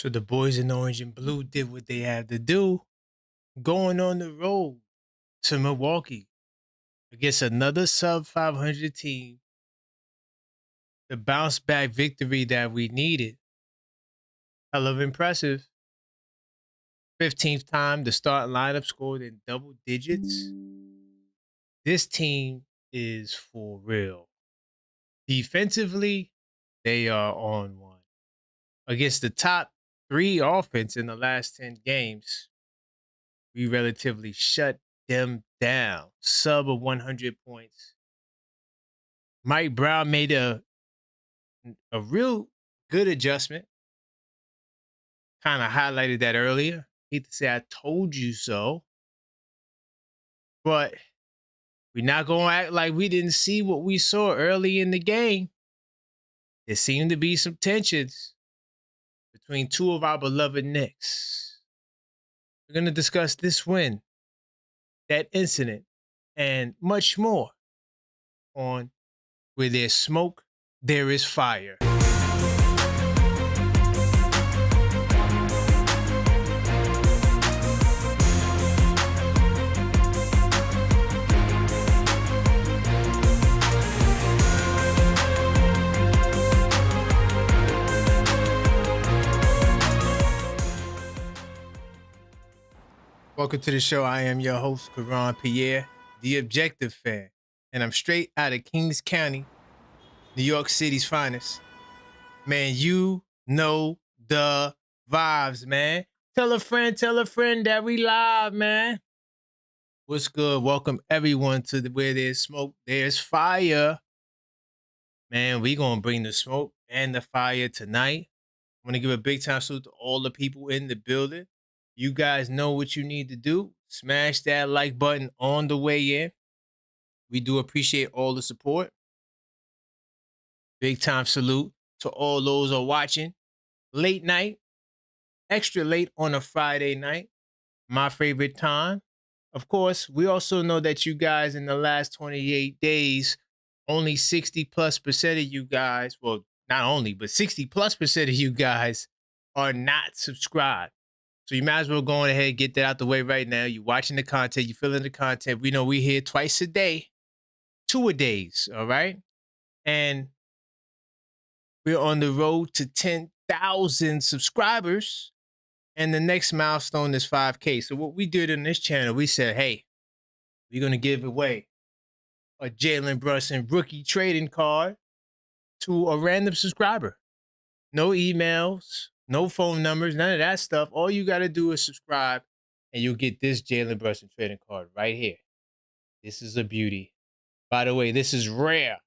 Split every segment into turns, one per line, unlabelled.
So the boys in orange and blue did what they had to do, going on the road to Milwaukee against another sub 500 team. The bounce back victory that we needed. Hell of impressive. 15th time the starting lineup scored in double digits. This team is for real. Defensively, they are on one. Against the top 3 offense in the last 10 games, we relatively shut them down. Sub of 100 points. Mike Brown made a real good adjustment. Kind of highlighted that earlier. Hate to say I told you so. But we're not going to act like we didn't see what we saw early in the game. There seemed to be some tensions between two of our beloved Knicks. We're going to discuss this win, that incident, and much more on Where There's Smoke, There Is Fire. Welcome to the show. I am your host, Karan Pierre, the Objective Fan, and I'm straight out of Kings County, New York City's finest. Man, you know the vibes, man. Tell a friend that we live, man. What's good? Welcome everyone to Where There's Smoke, There's Fire. Man, we gonna bring the smoke and the fire tonight. I want to give a big time salute to all the people in the building. You guys know what you need to do. Smash that like button on the way in. We do appreciate all the support. Big time salute to all those who are watching late night, extra late on a Friday night. My favorite time. Of course, we also know that you guys in the last 28 days, only 60+% of you guys, well, not only, but 60+% of you guys are not subscribed. So you might as well go on ahead and get that out the way right now. You're watching the content. You're feeling the content. We know we're here twice a day, 2-a-days, all right? And we're on the road to 10,000 subscribers. And the next milestone is 5K. So what we did on this channel, we said, hey, we're going to give away a Jalen Brunson rookie trading card to a random subscriber. No emails, no phone numbers, none of that stuff. All you got to do is subscribe, and you'll get this Jalen Brunson trading card right here. This is a beauty. By the way, this is rare.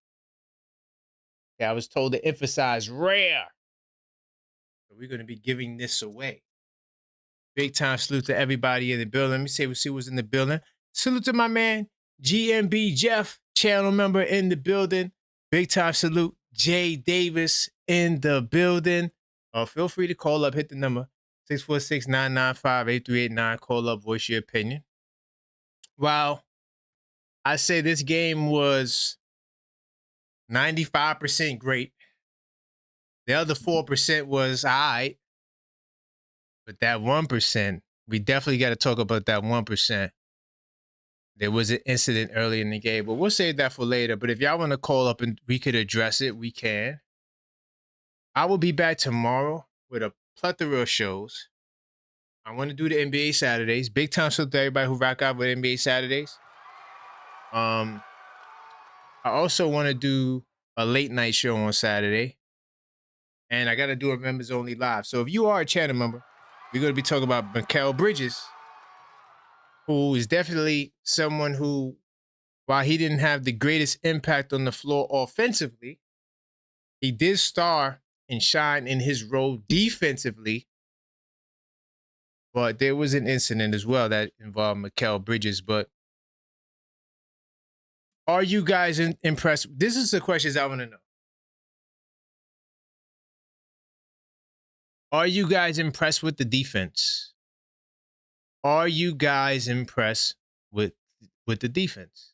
Okay, I was told to emphasize rare. So we're going to be giving this away. Big time salute to everybody in the building. Let me see what's in the building. Salute to my man, GMB Jeff, channel member in the building. Big time salute, Jay Davis in the building. Feel free to call up, hit the number 646-995-8389. Call up, voice your opinion. Wow. I say this game was 95% great. The other 4% was all right. But that 1%, we definitely got to talk about that 1%. There was an incident early in the game, but we'll save that for later. But if y'all want to call up and we could address it, we can. I will be back tomorrow with a plethora of shows. I want to do the NBA Saturdays. Big time salute to everybody who rock out with NBA Saturdays. I also want to do a late night show on Saturday. And I got to do a members only live. So if you are a channel member, we're going to be talking about Mikal Bridges, who is definitely someone who, while he didn't have the greatest impact on the floor offensively, he did star and shine in his role defensively. But there was an incident as well that involved Mikal Bridges. But are you guys impressed? This is the questions I want to know. Are you guys impressed with the defense? Are you guys impressed with the defense?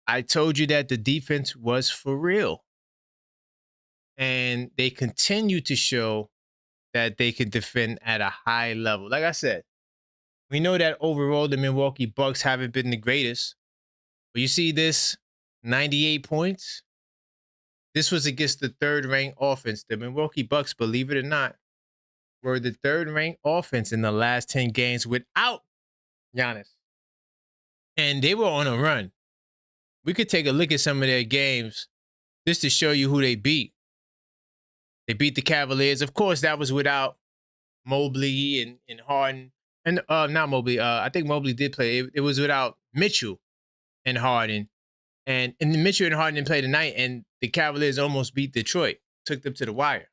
I told you that the defense was for real. And they continue to show that they can defend at a high level. Like I said, we know that overall the Milwaukee Bucks haven't been the greatest. But you see this 98 points. This was against the third-ranked offense. The Milwaukee Bucks, believe it or not, were the third-ranked offense in the last 10 games without Giannis. And they were on a run. We could take a look at some of their games just to show you who they beat. They beat the Cavaliers. Of course, that was without Mobley and Harden. And not Mobley. I think Mobley did play. It was without Mitchell and Harden. And Mitchell and Harden didn't play tonight, and the Cavaliers almost beat Detroit, took them to the wire.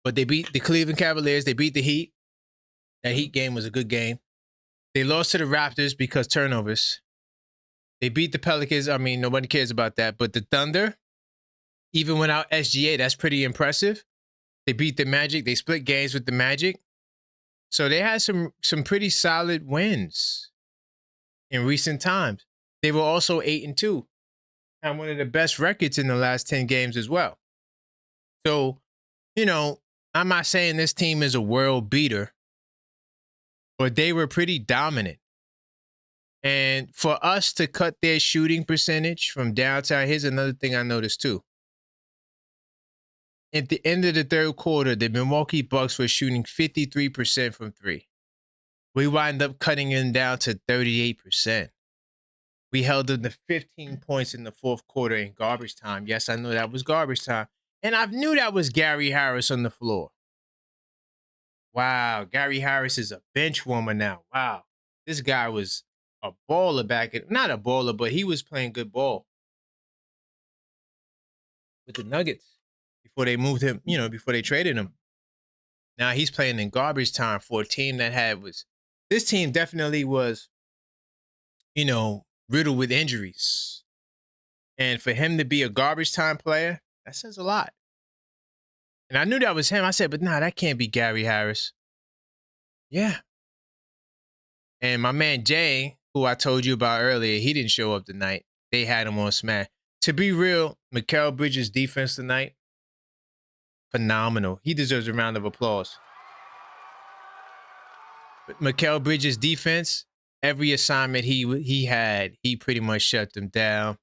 But they beat the Cleveland Cavaliers. They beat the Heat. That Heat game was a good game. They lost to the Raptors because turnovers. They beat the Pelicans. I mean, nobody cares about that. But the Thunder, even without SGA, that's pretty impressive. They beat the Magic. They split games with the Magic. So they had some pretty solid wins in recent times. They were also 8-2. And one of the best records in the last 10 games as well. So, you know, I'm not saying this team is a world beater, but they were pretty dominant. And for us to cut their shooting percentage from downtown, here's another thing I noticed too. At the end of the third quarter, the Milwaukee Bucks were shooting 53% from three. We wind up cutting them down to 38%. We held them to 15 points in the fourth quarter in garbage time. Yes, I know that was garbage time. And I knew that was Gary Harris on the floor. Wow, Gary Harris is a bench warmer now. Wow, this guy was a baller not a baller, but he was playing good ball with the Nuggets before they moved him, before they traded him. Now he's playing in garbage time for a team that this team definitely was, riddled with injuries. And for him to be a garbage time player, that says a lot. And I knew that was him. I said, but nah, that can't be Gary Harris. Yeah. And my man Jay, who I told you about earlier, he didn't show up tonight. They had him on Smash. To be real, Mikal Bridges' defense tonight, phenomenal. He deserves a round of applause. But Mikal Bridges' defense, every assignment he had, he pretty much shut them down.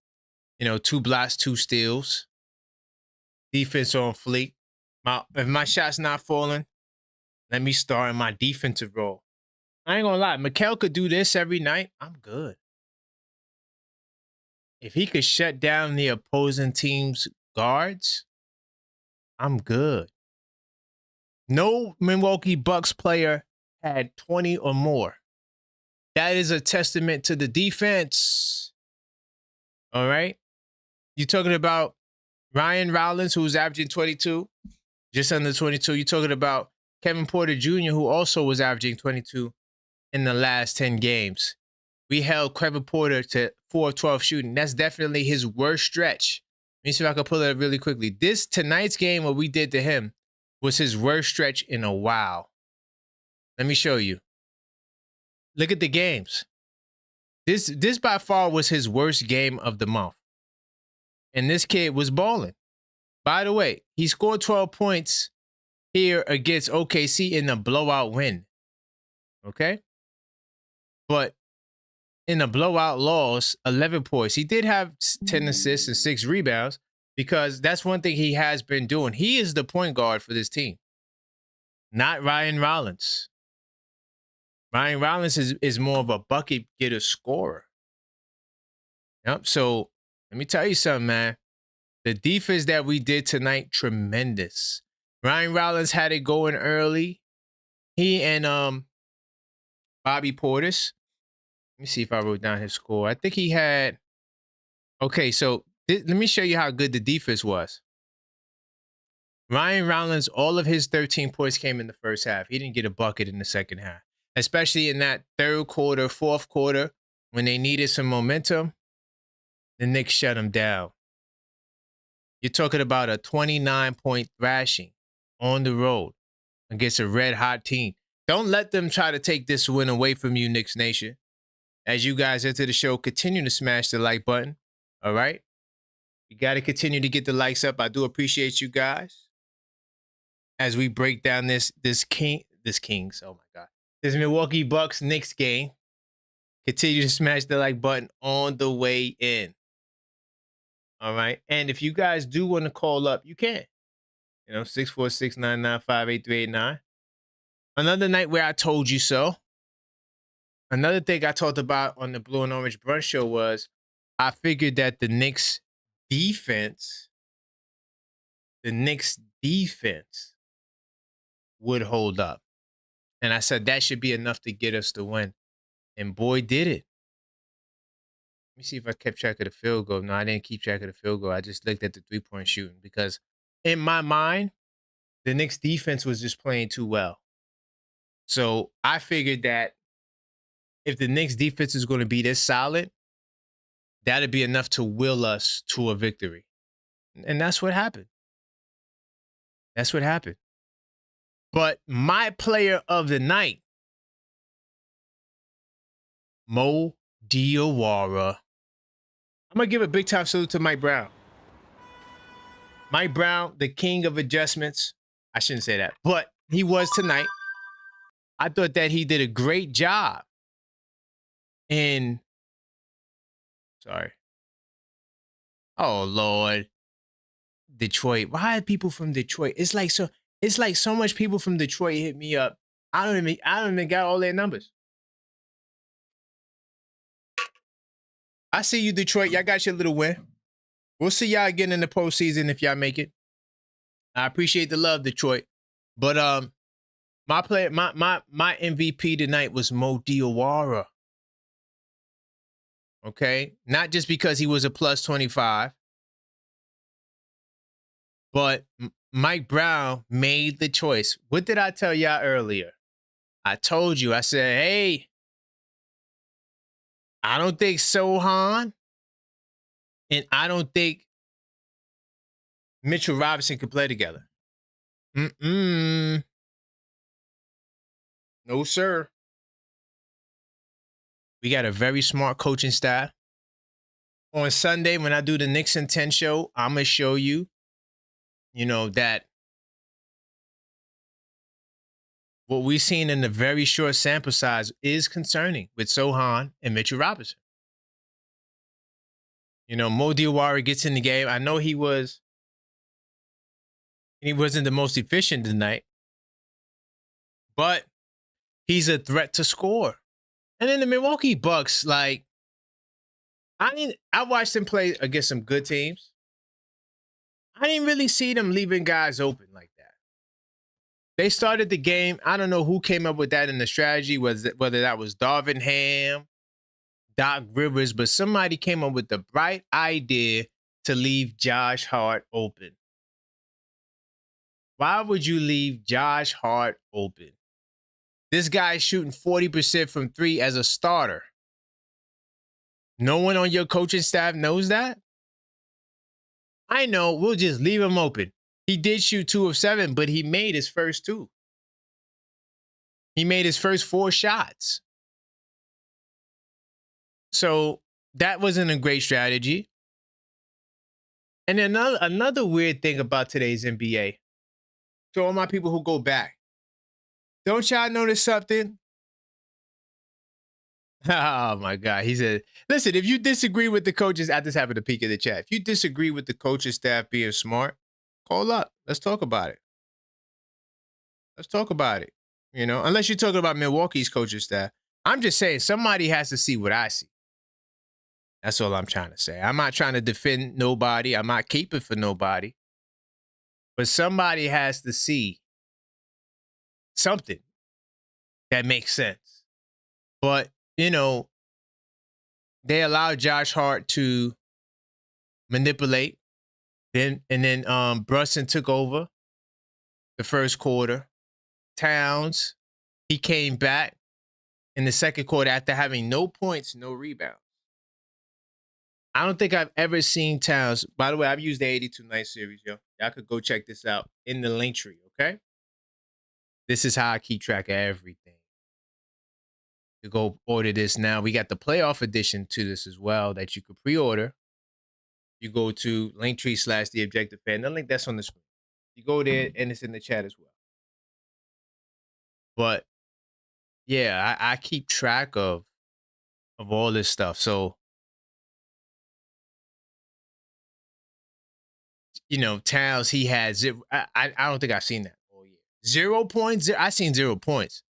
2 blocks, 2 steals. Defense on fleek. If my shot's not falling, let me start in my defensive role. I ain't gonna lie, Mikal could do this every night. I'm good. If he could shut down the opposing team's guards, I'm good. No Milwaukee Bucks player had 20 or more. That is a testament to the defense. All right? You're talking about Ryan Rollins, who's averaging 22, just under 22. You're talking about Kevin Porter Jr., who also was averaging 22 in the last 10 games. We held Kevin Porter to 4 of 12 shooting. That's definitely his worst stretch. Let me see if I can pull it up really quickly. Tonight's game, what we did to him, was his worst stretch in a while. Let me show you. Look at the games. This by far was his worst game of the month. And this kid was balling. By the way, he scored 12 points here against OKC in a blowout win. Okay? But in a blowout loss, 11 points. He did have 10 assists and 6 rebounds because that's one thing he has been doing. He is the point guard for this team, not Ryan Rollins. Ryan Rollins is more of a bucket getter scorer. Yep. So let me tell you something, man. The defense that we did tonight, tremendous. Ryan Rollins had it going early. He and Bobby Portis. Let me see if I wrote down his score. I think he had. Okay, so let me show you how good the defense was. Ryan Rollins, all of his 13 points came in the first half. He didn't get a bucket in the second half, especially in that third quarter, fourth quarter, when they needed some momentum. The Knicks shut him down. You're talking about a 29-point thrashing on the road against a red-hot team. Don't let them try to take this win away from you, Knicks Nation. As you guys enter the show, continue to smash the like button, all right? You got to continue to get the likes up. I do appreciate you guys. as we break down this Kings. Oh my God, this Milwaukee Bucks Knicks game. Continue to smash the like button on the way in. All right, and if you guys do want to call up, you can. 646-995-8389. Another night where I told you so. Another thing I talked about on the Blue and Orange Brunch Show was I figured that the Knicks defense would hold up. And I said that should be enough to get us the win. And boy, did it. Let me see if I kept track of the field goal. No, I didn't keep track of the field goal. I just looked at the three-point shooting because in my mind, the Knicks defense was just playing too well. So I figured that if the Knicks defense is going to be this solid, that'd be enough to will us to a victory. And that's what happened. That's what happened. But my player of the night, Mo Diawara. I'm going to give a big time salute to Mike Brown. Mike Brown, the king of adjustments. I shouldn't say that, but he was tonight. I thought that he did a great job Oh, Lord. Detroit. Why are people from Detroit? It's like so much people from Detroit hit me up. I don't even got all their numbers. I see you, Detroit. Y'all got your little win. We'll see y'all again in the postseason if y'all make it. I appreciate the love, Detroit. But my MVP tonight was Mo Diawara. Okay? Not just because he was a plus 25. But Mike Brown made the choice. What did I tell y'all earlier? I told you, I said, hey, I don't think Sohan and I don't think Mitchell Robinson could play together. No, sir. We got a very smart coaching staff. On Sunday, when I do the Knicks in 10 show, I'm going to show you, that what we've seen in a very short sample size is concerning with Sohan and Mitchell Robinson. Mo Diawara gets in the game. I know he wasn't the most efficient tonight, but he's a threat to score. And then the Milwaukee Bucks, I watched them play against some good teams. I didn't really see them leaving guys open like that. They started the game. I don't know who came up with that in the strategy, whether that was Darvin Ham, Doc Rivers, but somebody came up with the bright idea to leave Josh Hart open. Why would you leave Josh Hart open? This guy's shooting 40% from three as a starter. No one on your coaching staff knows that? I know, we'll just leave him open. He did shoot 2 of 7, but he made his first 2. He made his first 4 shots. So that wasn't a great strategy. And another weird thing about today's NBA. To all my people who go back, don't y'all notice something? Oh, my God. He said, listen, if you disagree with the coaches, I just happened to peek at the chat. If you disagree with the coaching staff being smart, call up. Let's talk about it. Unless you're talking about Milwaukee's coaching staff. I'm just saying somebody has to see what I see. That's all I'm trying to say. I'm not trying to defend nobody. I'm not keeping for nobody. But somebody has to see something that makes sense. But, they allowed Josh Hart to manipulate. Then Brunson took over the first quarter. Towns, he came back in the second quarter after having no points, no rebounds. I don't think I've ever seen Towns. By the way, I've used the 82 Night series, yo. Y'all could go check this out in the link tree, okay? This is how I keep track of everything. You go order this now. We got the playoff edition to this as well that you could pre-order. You go to linktree/TheObjectiveFan. The link that's on the screen. You go there, and it's in the chat as well. But yeah, I keep track of all this stuff. So, Towns, he had zero. I don't think I've seen that all year. 0 points. I seen 0 points.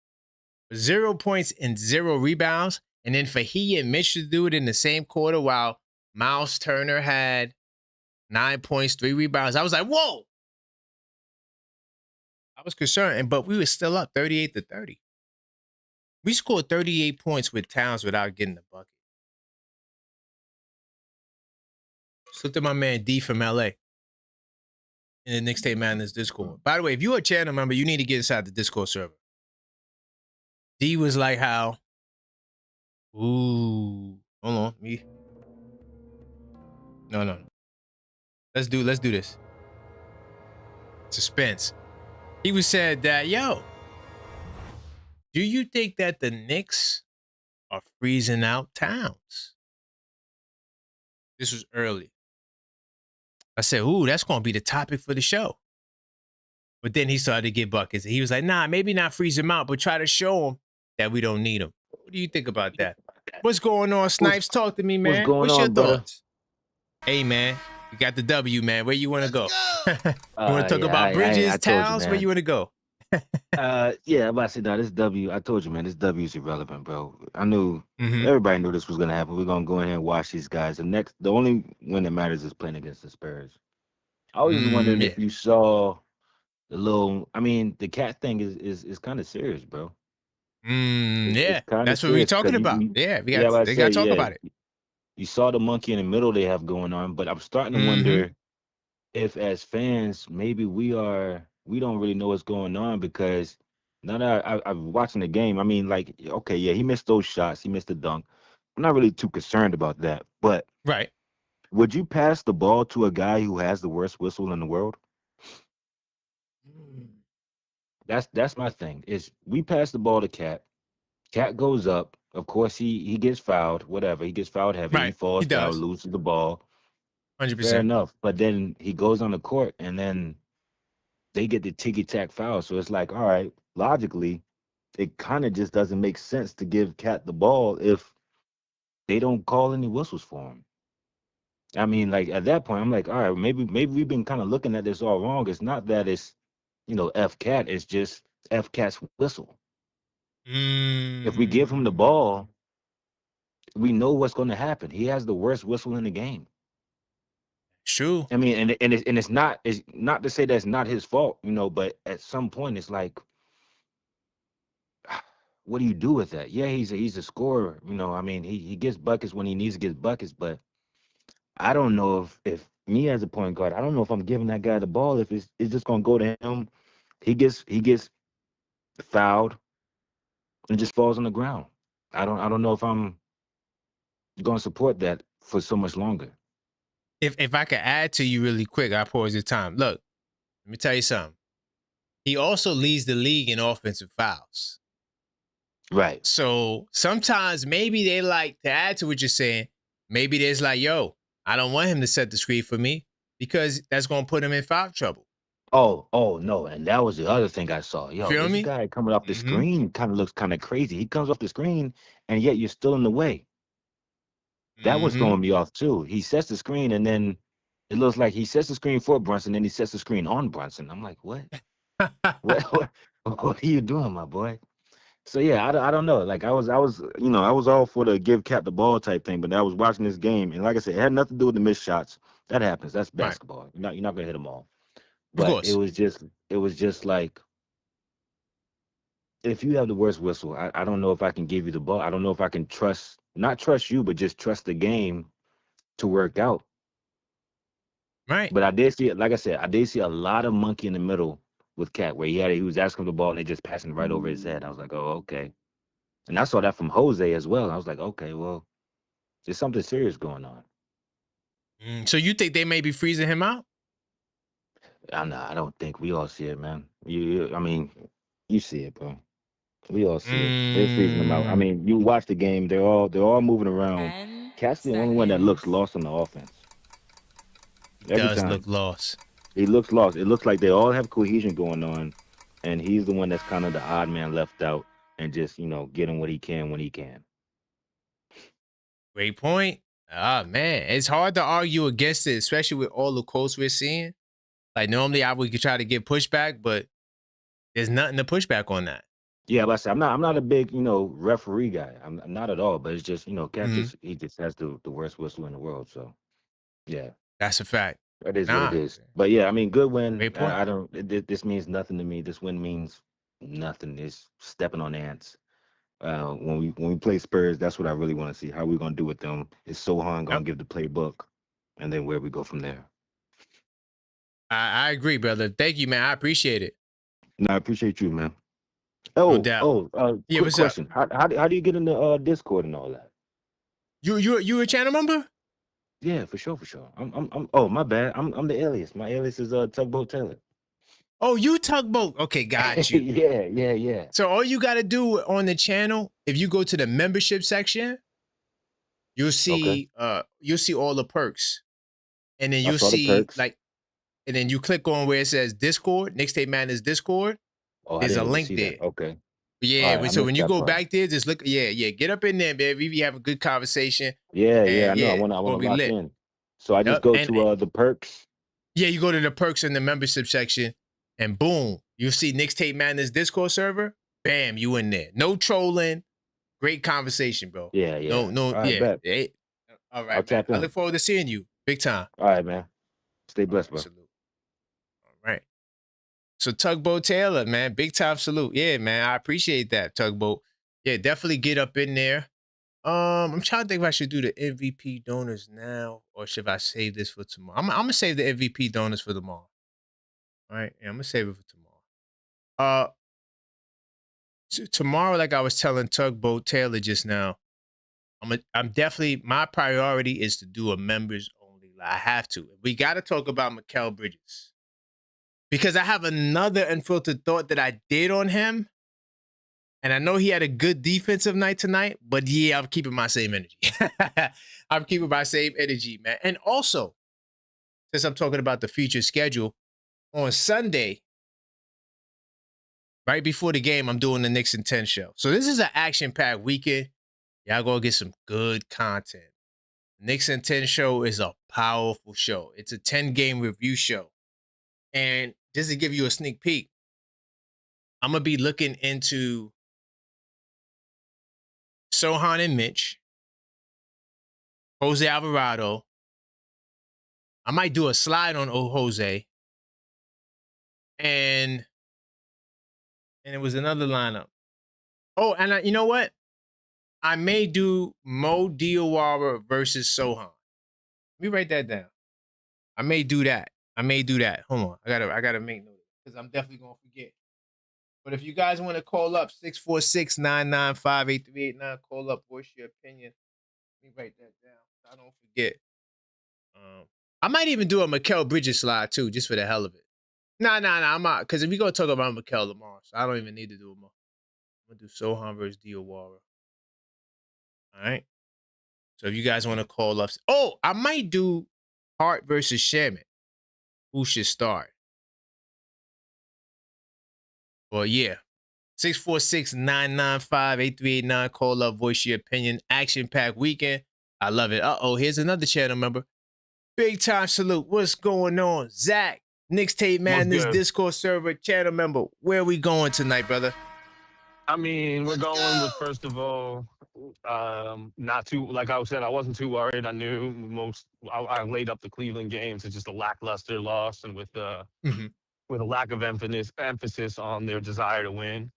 0 points and 0 rebounds. And then for he and Mitch to do it in the same quarter while Miles Turner had 9 points, 3 rebounds. I was like, whoa. I was concerned, but we were still up 38-30. We scored 38 points with Towns without getting the bucket. Just looked at my man D from LA in the Knicks Tape Madness Discord. By the way, if you're a channel member, you need to get inside the Discord server. D was like, how? Ooh. Hold on. Me. No. Let's do this. Suspense. He was said that, yo, do you think that the Knicks are freezing out Towns? This was early. I said, ooh, that's going to be the topic for the show. But then he started to get buckets. He was like, nah, maybe not freeze him out, but try to show him that we don't need him. What do you think about that? What's going on, Snipes? Talk to me, man. What's your thoughts? Hey, man, you got the W, man. Where you want to go? You want to talk about Bridges, Towns? Where you want to go?
Yeah, I'm about to say, no, this W, I told you, man, this W is irrelevant, bro. I knew, everybody knew this was going to happen. We're going to go in here and watch these guys. The only win that matters is playing against the Spurs. I was just wondering if you saw the cat thing is kind of serious, bro.
Yeah, that's what we're talking about. They got to talk about it.
You saw the monkey in the middle they have going on, but I'm starting to wonder if, as fans, maybe we don't really know what's going on, because now that I'm watching the game, I mean, like, okay, yeah, he missed those shots, he missed the dunk. I'm not really too concerned about that, but would you pass the ball to a guy who has the worst whistle in the world? That's my thing. Is we pass the ball to Cat. Cat goes up. Of course, he gets fouled. Whatever, he gets fouled heavy. He falls down, loses the ball.
100%.
Fair enough. But then he goes on the court, and then they get the ticky-tack foul. So it's like, all right, logically, it kind of just doesn't make sense to give Cat the ball if they don't call any whistles for him. I mean, like, at that point, I'm like, all right, maybe we've been kind of looking at this all wrong. It's not that it's, F Cat. It's just F Cat's whistle. If we give him the ball, we know what's going to happen. He has the worst whistle in the game.
True.
I mean, and it's not to say that's not his fault, but at some point it's like, what do you do with that? Yeah, he's a scorer, I mean, he gets buckets when he needs to get buckets, but I don't know if me as a point guard, I don't know if I'm giving that guy the ball, if it's just gonna go to him. He gets fouled and just falls on the ground. I don't know if I'm gonna support that for so much longer.
If I could add to you really quick, I pause your time. Look, let me tell you something. He also leads the league in offensive fouls.
Right.
So sometimes maybe they like, to add to what you're saying, maybe there's like, yo, I don't want him to set the screen for me because that's going to put him in foul trouble.
Oh no, and that was the other thing I saw. Yo,
Feel
this
me?
guy coming off the screen kind of looks kind of crazy. He comes off the screen, and yet you're still in the way. That was throwing me off too. He sets the screen, and then it looks like he sets the screen for Brunson, then he sets the screen on Brunson. I'm like, what? what are you doing, my boy? So yeah, I don't know. Like I was all for the give Cat the ball type thing, but I was watching this game, and like I said, it had nothing to do with the missed shots. That happens. That's basketball. You're not gonna hit them all. But it was just like, if you have the worst whistle, I don't know if I can give you the ball. I don't know if I can not trust you, but just trust the game to work out.
Right.
But I did see it, like I said, I did see a lot of monkey in the middle with Cat, where he was asking for the ball and they just passing right over his head. I was like, oh, okay. And I saw that from Jose as well. I was like, okay, well, there's something serious going on.
So you think they may be freezing him out?
I don't think. We all see it, man. I mean, you see it, bro. We all see it. They're freezing him out. I mean, you watch the game. They're all moving around. Cat's the only one that looks lost on the offense.
He does look lost.
He looks lost. It looks like they all have cohesion going on, and he's the one that's kind of the odd man left out and just getting what he can when he can.
Great point. Ah, man, it's hard to argue against it, especially with all the quotes we're seeing. Like normally, I would try to get pushback, but there's nothing to push back on that.
Yeah, but I say I'm not a big referee guy. I'm not at all. But it's just Cat
Hmm.
he just has the worst whistle in the world. So yeah,
That's a fact.
that is what it
Nah,
is. But yeah, I mean, good win.
great point.
I don't. This means nothing to me. This win means nothing. It's stepping on ants. When we play Spurs, that's what I really want to see. How we gonna do with them? Is Sohan
Yep.
gonna give the playbook, and then where we go from there?
I agree, brother. Thank you, man. I appreciate it.
No, I appreciate you, man.
No doubt. Yeah,
Quick
what's up?
question. How do you get in the Discord and all that?
You a channel member?
Yeah, for sure, for sure. I'm oh my bad. I'm the alias. My alias is Tugboat Taylor.
Oh, you tugboat. Okay, got you.
Yeah.
So all you got to do on the channel, if you go to the membership section,
Okay.
you'll see all the perks, and then
I
you'll
saw the
see
perks.
like, and then you click on where it says Discord, Mixtape Madness Discord.
Oh, I
There's a
didn't even
link
see that.
there.
Okay. All
Yeah,
right, I
so when
missed
you
that
go
part.
back there, just look. Yeah, get up in there, baby. We have a good conversation,
Yeah,
and
I know.
yeah,
I
it's
wanna I wanna
gonna be
lock
lit.
in. So I just
Yep,
go
and
to the perks.
yeah, you go to the perks in the membership section, and boom, you see Mixtape Madness Discord server. Bam, you in there. No trolling. Great conversation, bro.
Yeah.
No,
All right,
yeah.
bet.
Hey, all
I'll
right, man.
tap
I
in.
look forward to seeing you. Big time.
All right, man. Stay
All
blessed,
right,
bro.
salute. All right. So Tugboat Taylor, man, big time salute. Yeah, man. I appreciate that, Tugboat. Yeah, definitely get up in there. I'm trying to think if I should do the MVP donors now or should I save this for tomorrow. I'm gonna save the MVP donors for tomorrow. All right. Yeah, I'm gonna save it for tomorrow. Uh tomorrow, like I was telling Tugboat Taylor just now, I'm definitely my priority is to do a members only. I have to. We got to talk about Mikal Bridges because I have another unfiltered thought that I did on him, and I know he had a good defensive night tonight. But yeah, I'm keeping my same energy. I'm keeping my same energy, man. And also, since I'm talking about the future schedule on Sunday, right before the game, I'm doing the Knicks and 10 show. So this is an action-packed weekend. Y'all gonna get some good content. Knicks and 10 show is a powerful show. It's a 10-game review show. And just to give you a sneak peek, I'm going to be looking into Sohan and Mitch, Jose Alvarado. I might do a slide on Jose. And it was another lineup. Oh, and you know what? I may do Mo Diawara versus Sohan. Let me write that down. I may do that. Hold on. I gotta make note because I'm definitely gonna forget. But if you guys want to call up 646-995-8389, call up, voice your opinion. Let me write that down. I don't forget. I might even do a Mikal Bridges slide too, just for the hell of it. Nah. I'm out. Because if we're gonna talk about Mikal tomorrow, so I don't even need to do more. I'm gonna do Sohan versus Diawara. All right. So if you guys want to call up, oh, I might do Hart versus Sherman. Who should start? Well, yeah. 646-995-8389. Call up, voice your opinion. Action packed weekend. I love it. Here's another channel member. Big time salute. What's going on? Zach, Mixtape
What's
Madness
good?
Discord server channel member. Where are we going tonight, brother?
I mean, we're going with first of all, not too like I said, I wasn't too worried. I knew I laid up the Cleveland games. It's just a lackluster loss, and
Mm-hmm.
with a lack of emphasis on their desire to win.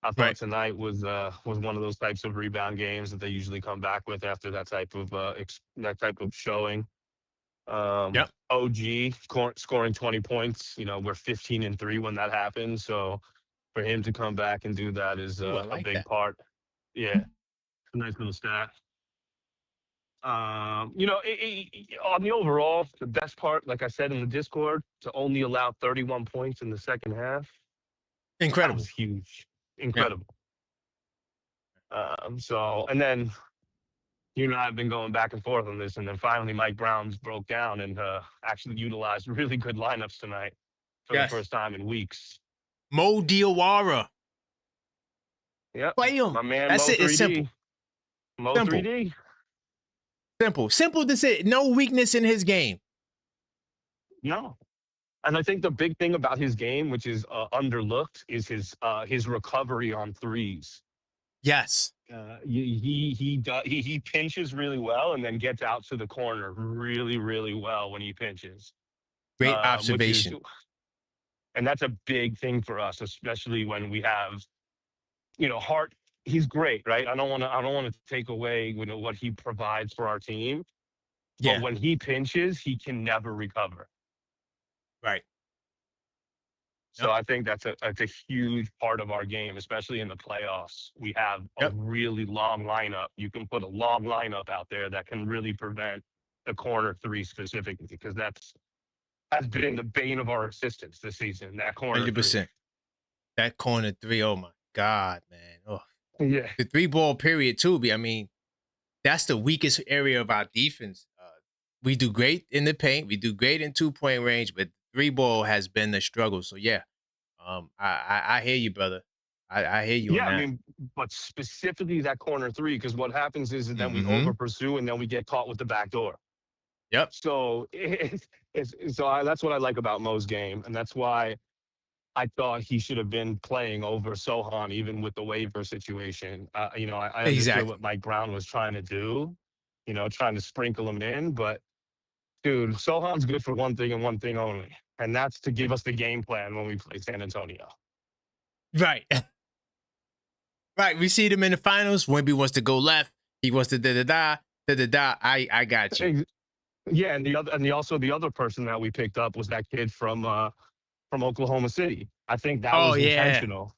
I thought
Right.
tonight was one of those types of rebound games that they usually come back with after that type of showing.
Yep.
OG scoring 20 points. We're 15-3 when that happens, so for him to come back and do that is
Ooh, I
a
like
big
that.
part. Yeah, a nice little stat. On the overall, the best part, like I said in the Discord, to only allow 31 points in the second half, that was
Incredible.
huge,
Yeah.
incredible. So, and then you and I have been going back and forth on this, and then finally Mike Brown's broke down and actually utilized really good lineups tonight for the
Yes.
first time in weeks.
Mo Diawara.
Yep.
Play him.
My man
That's
Mo
it. It's
3D.
simple.
Mo
Simple.
3D.
Simple to say. No weakness in his game.
No. And I think the big thing about his game, which is underlooked, is his recovery on threes.
Yes.
He pinches really well and then gets out to the corner really, really well when he pinches.
Great observation.
And that's a big thing for us, especially when we have, Hart. He's great, right? I don't want to take away what he provides for our team.
Yeah.
But when he pinches, he can never recover.
Right.
So I think that's a huge part of our game, especially in the playoffs. We have a really long lineup. You can put a long lineup out there that can really prevent the corner three specifically, because that's been the bane of our existence this season. That corner
100%.
three.
That corner three. Oh my God, man. Oh.
Yeah.
The 3-ball period too. I mean, that's the weakest area of our defense. We do great in the paint. We do great in 2-point range, but 3-ball has been the struggle. So yeah, I hear you, brother. I hear you on that.
I mean, but specifically that corner three, because what happens is that then we over pursue and then we get caught with the back door.
Yep.
So that's what I like about Mo's game, and that's why I thought he should have been playing over Sohan, even with the waiver situation. I understood what Mike Brown was trying to do, trying to sprinkle him in. But, dude, Sohan's good for one thing and one thing only, and that's to give us the game plan when we play San Antonio.
Right. Right. We see them in the finals. Wemby wants to go left. He wants to da-da-da. I got you.
Yeah, and the other person that we picked up was that kid from Oklahoma City. I think that was intentional.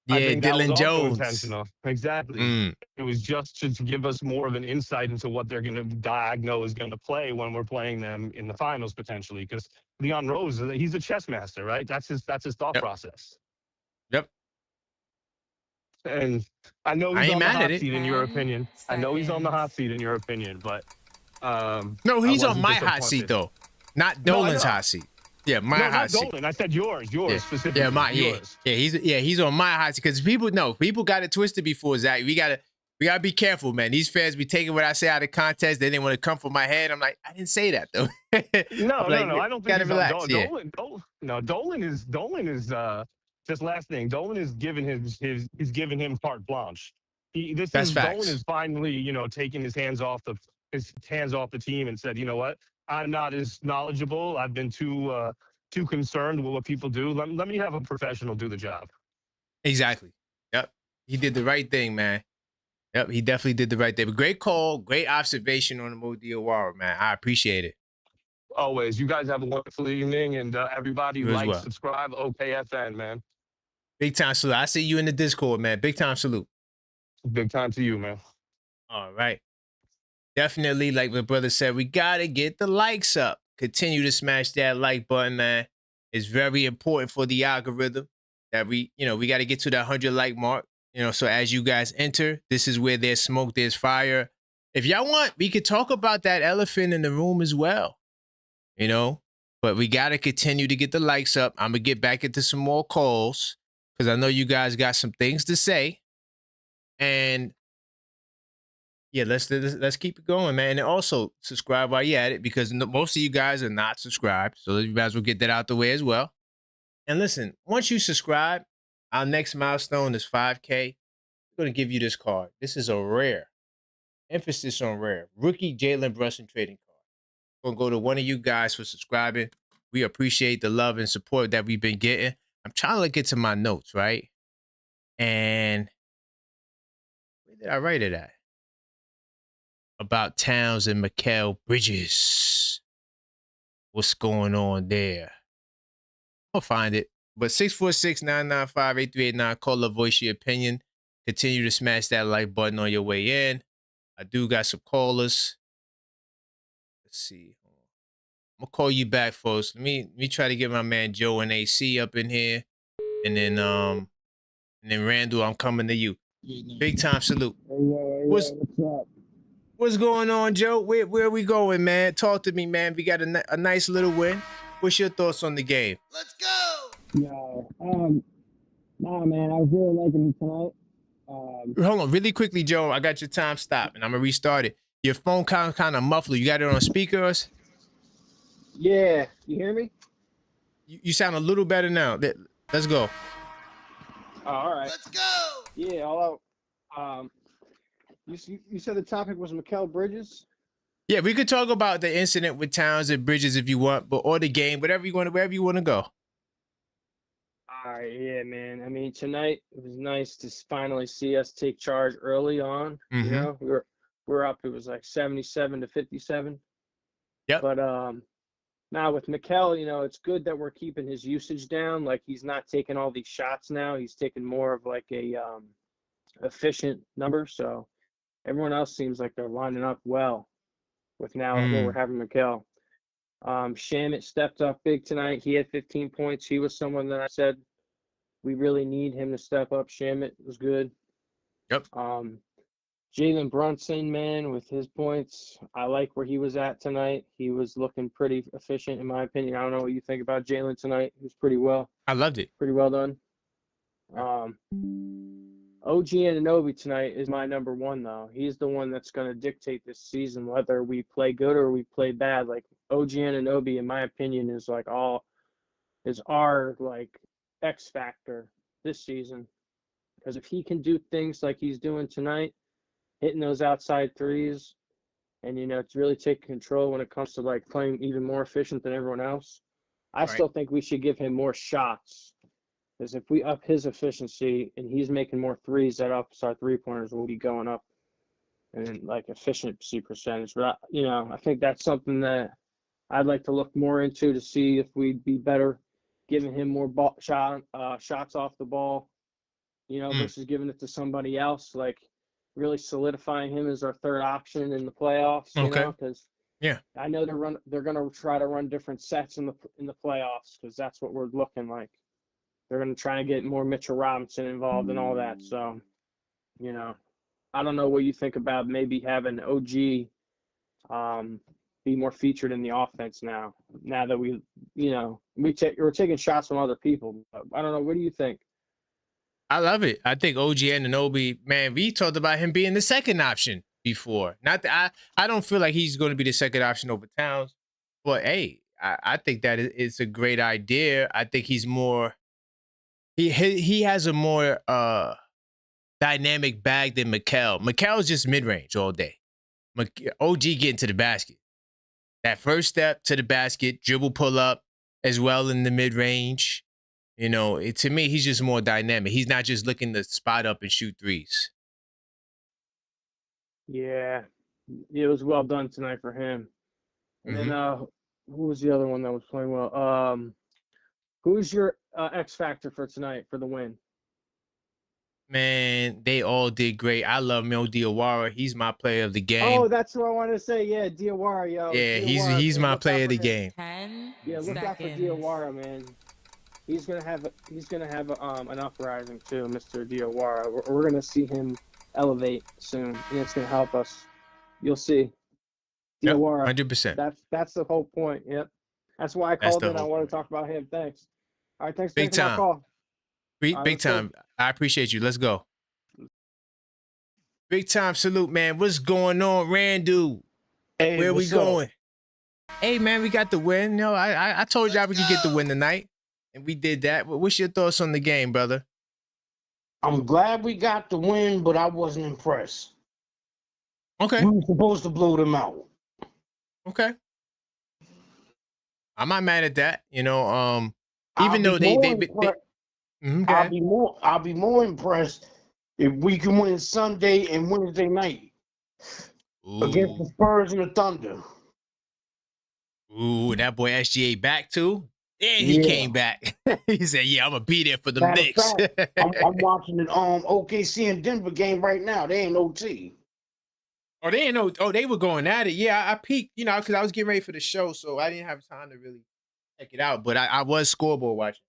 Yeah,
I think
Dylan
that was
Jones.
also intentional. Exactly. It was just to give us more of an insight into what they're going to diagnose is going to play when we're playing them in the finals potentially. Because Leon Rose, he's a chess master, right? That's his thought process.
Yep.
And I know he's on the hot seat in your opinion. I know he's on the hot seat in your opinion, but
no, he's on my hot seat though, not Dolan's hot seat. Yeah, my hot seat.
Dolan. I said yours specifically.
Yours. He's on my hot seat because people got it twisted before, Zach. We gotta be careful, man. These fans be taking what I say out of context. They didn't want to come for my head. I'm like, I didn't say that though.
No. I don't think
gotta relax.
Dolan is just last thing. Dolan is giving him carte blanche. Dolan is finally, taking his hands off the team and said, you know what? I'm not as knowledgeable. I've been too concerned with what people do. Let me have a professional do the job.
Exactly. Yep. He did the right thing, man. Yep. He definitely did the right thing. But great call, great observation on the Mo Diawara, man. I appreciate it.
Always. You guys have a wonderful evening, and everybody subscribe, OKFN, man.
Big time salute. I see you in the Discord, man. Big time salute.
Big time to you, man.
All right. Definitely, like my brother said, we got to get the likes up. Continue to smash that like button, man. It's very important for the algorithm that we got to get to that 100 like mark. So as you guys enter, this is where there's smoke, there's fire. If y'all want, we could talk about that elephant in the room as well. But we got to continue to get the likes up. I'm going to get back into some more calls because I know you guys got some things to say. And yeah, let's keep it going, man. And also subscribe while you're at it because most of you guys are not subscribed. So you guys will get that out the way as well. And listen, once you subscribe, our next milestone is 5K. We're going to give you this card. This is a rare, emphasis on rare, rookie Jalen Brunson trading card. We're going to go to one of you guys for subscribing. We appreciate the love and support that we've been getting. I'm trying to look into my notes, right? And where did I write it at? About Towns and Mikal Bridges. What's going on there? I'll find it. But 646-995-8389. Call or voice your opinion. Continue to smash that like button on your way in. I do got some callers. Let's see. I'm gonna call you back, folks. Let me try to get my man Joe and AC up in here. And then Randall, I'm coming to you. Big time salute.
What's up?
What's going on, Joe? Where are we going, man? Talk to me, man. We got a nice little win. What's your thoughts on the game?
Let's go.
Yo, nah, man, I was really liking it tonight.
Hold on, really quickly, Joe. I got your time stopped, and I'm gonna restart it. Your phone kind of muffled. You got it on speakers?
Yeah, you hear me?
You sound a little better now. Let's go.
Oh, all right.
Let's go.
Yeah, although, you said the topic was Mikal Bridges.
Yeah, we could talk about the incident with Towns and Bridges if you want, but or the game, wherever you want to go.
All right, yeah, man. I mean, tonight it was nice to finally see us take charge early on.
Mm-hmm.
You know, we're up. It was like 77-57.
Yep.
But now with Mikal, you know, it's good that we're keeping his usage down. Like he's not taking all these shots now. He's taking more of like a efficient number. So everyone else seems like they're lining up well with now what we're having Mikal. Shamet stepped up big tonight. He had 15 points. He was someone that I said we really need him to step up. Shamet was good.
Yep.
Jalen Brunson, man, with his points, I like where he was at tonight. He was looking pretty efficient, in my opinion. I don't know what you think about Jalen tonight. He was pretty well.
I loved it.
Pretty well done. OG Anunoby tonight is my number one, though. He's the one that's going to dictate this season, whether we play good or we play bad. Like, OG Anunoby, in my opinion, is our, like, X factor this season. Because if he can do things like he's doing tonight, hitting those outside threes, and, you know, it's really taking control when it comes to, like, playing even more efficient than everyone else, I still think we should give him more shots. Because if we up his efficiency and he's making more threes, that ups our three-pointers will be going up and like efficiency percentage. But, you know, I think that's something that I'd like to look more into to see if we'd be better giving him more shots off the ball, you know, versus giving it to somebody else, like really solidifying him as our third option in the playoffs, you know, because I know they're going to try to run different sets in the playoffs because that's what we're looking like. They're going to try and get more Mitchell Robinson involved and all that. So, you know, I don't know what you think about maybe having OG be more featured in the offense now that we, you know, we're taking shots from other people. I don't know. What do you think?
I love it. I think OG Anunoby, man, we talked about him being the second option before. Not that I don't feel like he's going to be the second option over Towns, but hey, I think that it's a great idea. I think he's more. He has a more dynamic bag than Mikal. Mikal's just mid-range all day. OG getting to the basket. That first step to the basket, dribble pull up as well in the mid-range. You know, to me, he's just more dynamic. He's not just looking to spot up and shoot threes.
Yeah, it was well done tonight for him. And then who was the other one that was playing well? Who's your X factor for tonight for the win?
Man, they all did great. I love Mo Diawara. He's my player of the game.
Oh, that's what I wanted to say. Yeah, Diawara, yo.
Yeah,
Diawara,
he's
man,
my player of the game.
10
yeah, look out for Diawara, man. He's gonna have an uprising too, Mr. Diawara. We're gonna see him elevate soon, and it's gonna help us. You'll see. Diawara,
100%.
That's the whole point. Yep. That's why I called in. I want to talk about him. Thanks. All right, thanks for taking my call.
Big time. I appreciate you. Let's go. Big time salute, man. What's going on, Randu?
Hey,
where we going?
Up?
Hey, man, we got the win. No, I told y'all we could get the win tonight, and we did that. What's your thoughts on the game, brother?
I'm glad we got the win, but I wasn't impressed.
Okay.
We were supposed to blow them out.
Okay. I'm not mad at that. You know, even though they
I'll be more impressed if we can win Sunday and Wednesday night against the Spurs and the Thunder.
Ooh, that boy SGA back too? And he came back. He said, "Yeah, I'm gonna be there for the Knicks."
I'm watching the OKC and Denver game right now. They ain't OT.
Oh, they ain't no. Oh, they were going at it. Yeah, I peeked, you know, because I was getting ready for the show, so I didn't have time to really check it out. But I was scoreboard watching.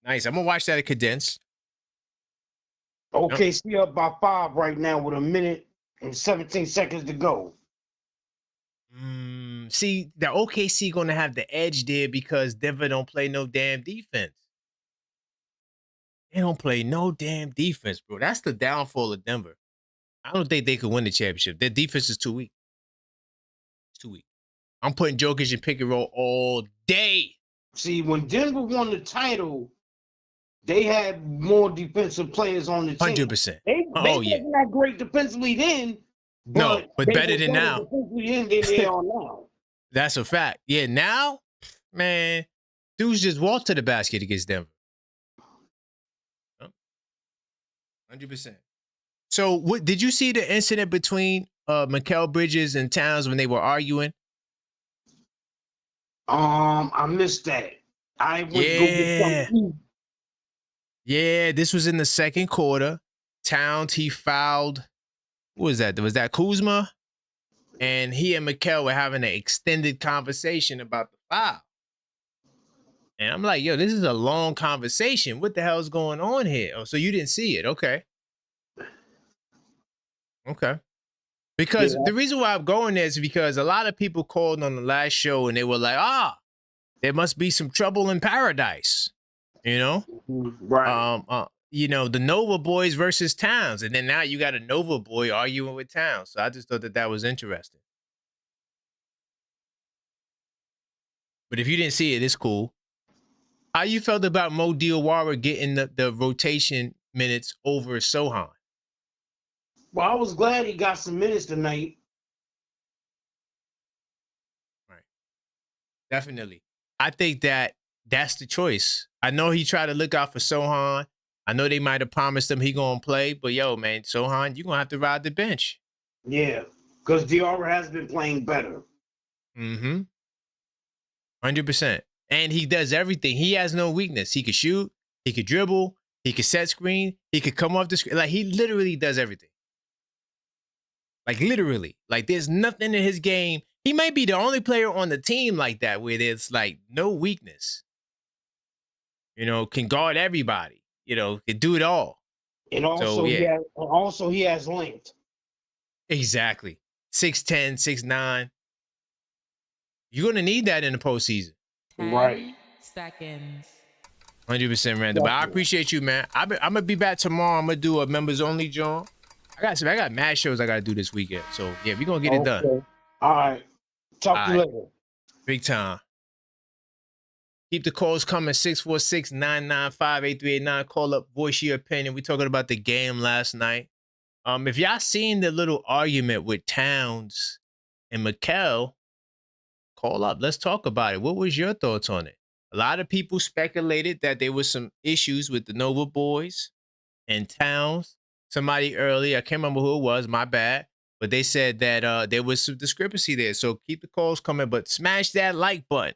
Nice. I'm gonna watch that condensed.
OKC up by 5 right now with a minute and 17 seconds to go.
See, the OKC gonna have the edge there because Denver don't play no damn defense. They don't play no damn defense, bro. That's the downfall of Denver. I don't think they could win the championship. Their defense is too weak. It's too weak. I'm putting Jokic in pick and roll all day.
See, when Denver won the title, they had more defensive players on the team.
100%.
They wasn't that great defensively then.
No, but better than now.
Defensively then than they are now.
That's a fact. Yeah, now, man, dudes just walk to the basket against Denver. 100%. So, what did you see the incident between Mikal Bridges and Towns when they were arguing?
I missed that. I went to go get some.
Yeah, this was in the second quarter. Towns, he fouled. Who was that? Was that Kuzma? And he and Mikal were having an extended conversation about the foul. And I'm like, yo, this is a long conversation. What the hell is going on here? Oh, so you didn't see it. Okay. Okay. Because the reason why I'm going there is because a lot of people called on the last show and they were like, there must be some trouble in paradise. You know?
Right.
You know, the Nova boys versus Towns. And then now you got a Nova boy arguing with Towns. So I just thought that was interesting. But if you didn't see it, it's cool. How you felt about Mo Diawara getting the rotation minutes over Sohan?
Well, I was glad he got some minutes tonight.
Right. Definitely. I think that's the choice. I know he tried to look out for Sohan. I know they might have promised him he gonna play, but yo, man, Sohan, you're gonna have to ride the bench.
Yeah, because Diawara has been playing better.
100%. And he does everything. He has no weakness. He could shoot, he could dribble, he could set screen, he could come off the screen. Like, he literally does everything. Like, literally. Like, there's nothing in his game. He might be the only player on the team like that where there's, like, no weakness. You know, can guard everybody. You know, can do it all.
And also, he has length. Exactly.
6'10", 6'9". You're going to need that in the postseason.
10 seconds.
100%, Randall. But I appreciate you, man. I'm going to be back tomorrow. I'm going to do a members-only, John. I got mad shows I got to do this weekend. So, yeah, we're going to get it done.
All right. Talk to you later.
Big time. Keep the calls coming. 646-995-8389. Call up, voice your opinion. We're talking about the game last night. If y'all seen the little argument with Towns and Mikal, call up. Let's talk about it. What was your thoughts on it? A lot of people speculated that there was some issues with the Nova boys and Towns. Somebody early, I can't remember who it was, my bad. But they said that there was some discrepancy there. So keep the calls coming, but smash that like button.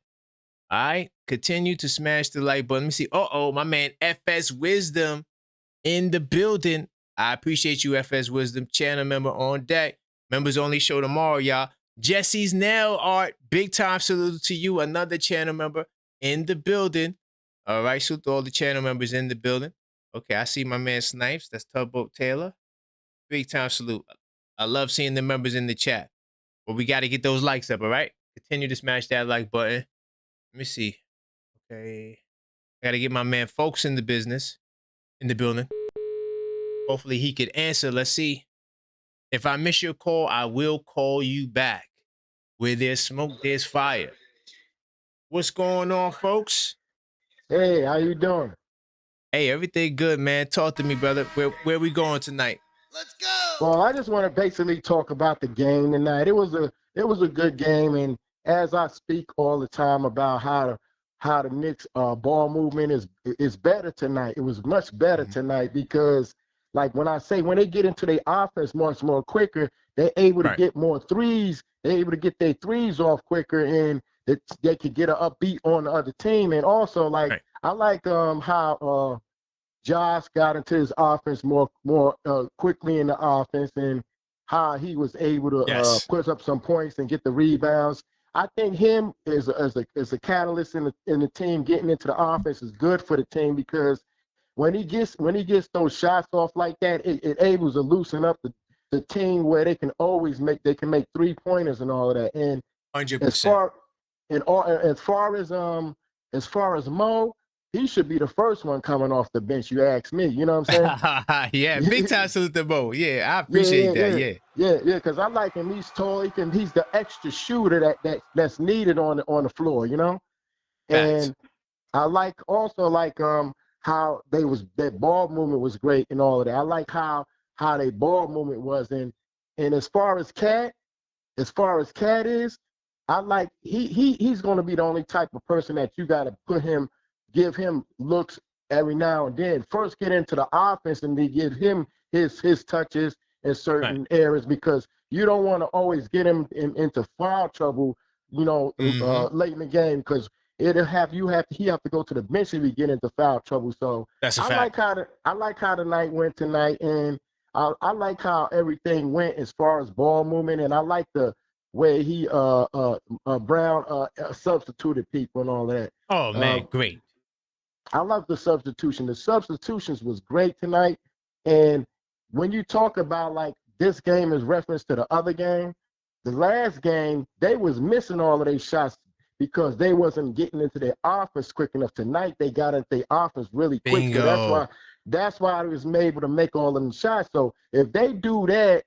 All right? Continue to smash the like button. Let me see. My man FS Wisdom in the building. I appreciate you, FS Wisdom. Channel member on deck. Members only show tomorrow, y'all. Jesse's Nail Art. Big time salute to you. Another channel member in the building. All right. Salute to all the channel members in the building. Okay. I see my man Snipes. That's Tugboat Taylor. Big time salute. I love seeing the members in the chat. But we got to get those likes up, all right? Continue to smash that like button. Let me see. Okay. I got to get my man Folks in the building. Hopefully he could answer. Let's see. If I miss your call, I will call you back. Where there's smoke, there's fire. What's going on, folks?
Hey, how you doing?
Hey, everything good, man. Talk to me, brother. Where we going tonight?
Let's go.
Well, I just want to basically talk about the game tonight. It was a good game, and as I speak all the time about how the Knicks ball movement is better tonight. It was much better tonight because, like when they get into their offense much more quicker, they're able to get more threes. They're able to get their threes off quicker, and they could get an upbeat on the other team. And also, I like how Josh got into his offense more quickly in the offense, and how he was able to put up some points and get the rebounds. I think him as a catalyst in the team getting into the offense is good for the team because when he gets those shots off like that, it enables to loosen up the team where they can always make 3-pointers and all of that. And
100%.
As far as Mo, he should be the first one coming off the bench. You ask me, you know what I'm saying?
Yeah, big time salute to Mo. Yeah, I
Yeah,
appreciate that.
yeah. Because I like him. He's tall. He's the extra shooter that's needed on the floor. You know.
Facts.
And I also like how that ball movement was great and all of that. I like how their ball movement was. And as far as Cat is, I like he's going to be the only type of person that you got to give him looks every now and then. First get into the offense and then give him his touches in certain areas, because you don't want to always get him into foul trouble, late in the game, because he have to go to the bench if he get into foul trouble. So
that's a fact.
I like how the night went tonight, and I like how everything went as far as ball movement, and I like the way he Brown substituted people and all that.
Oh man, great.
I love the substitution. The substitutions was great tonight. And when you talk about like this game is reference to the other game, the last game they was missing all of their shots because they wasn't getting into their offense quick enough. Tonight they got into their offense really quick.
Bingo.
So that's why they was able to make all of them shots. So if they do that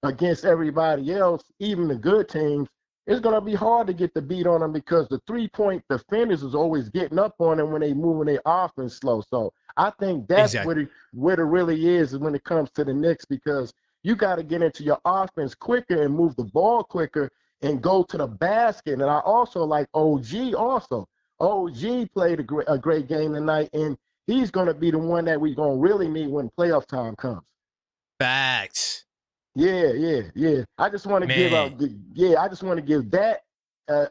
against everybody else, even the good teams, it's going to be hard to get the beat on them, because the three-point defenders is always getting up on them when they moving their offense slow. So I think that's
exactly
what it really is when it comes to the Knicks, because you got to get into your offense quicker and move the ball quicker and go to the basket. And I also like OG also. OG played a great game tonight, and he's going to be the one that we're going to really need when playoff time comes.
Facts.
Yeah. I just want to give that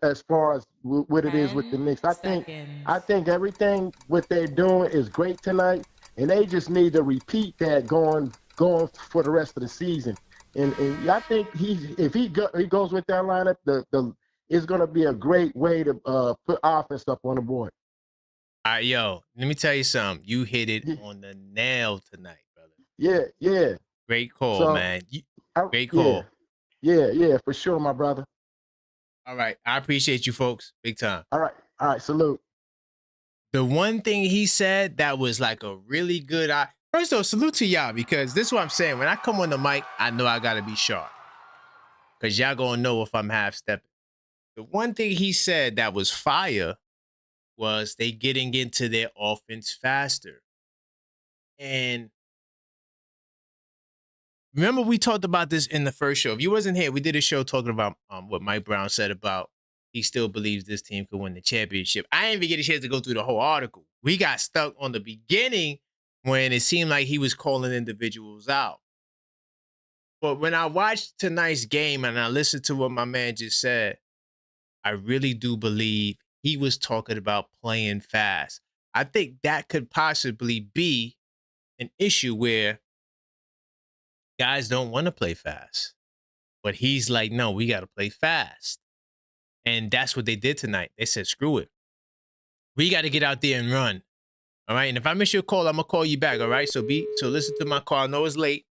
as far as what it is with the Knicks. I think everything what they're doing is great tonight, and they just need to repeat that going for the rest of the season. And I think if he goes with that lineup, it's going to be a great way to put offense up on the board.
All right, yo, let me tell you something. You hit it on the nail tonight, brother.
Yeah.
Great call, man. Great call.
Yeah, for sure, my brother.
All right. I appreciate you folks. Big time.
All right. Salute.
The one thing he said that was like a really good, first of all, salute to y'all, because this is what I'm saying. When I come on the mic, I know I got to be sharp, because y'all going to know if I'm half-stepping. The one thing he said that was fire was they getting into their offense faster. And remember, we talked about this in the first show. If you wasn't here, we did a show talking about what Mike Brown said about he still believes this team could win the championship. I didn't even get a chance to go through the whole article. We got stuck on the beginning when it seemed like he was calling individuals out. But when I watched tonight's game and I listened to what my man just said, I really do believe he was talking about playing fast. I think that could possibly be an issue where guys don't want to play fast. But he's like, no, we got to play fast. And that's what they did tonight. They said, screw it. We got to get out there and run. All right. And if I miss your call, I'm going to call you back. All right. So listen to my call. I know it's late.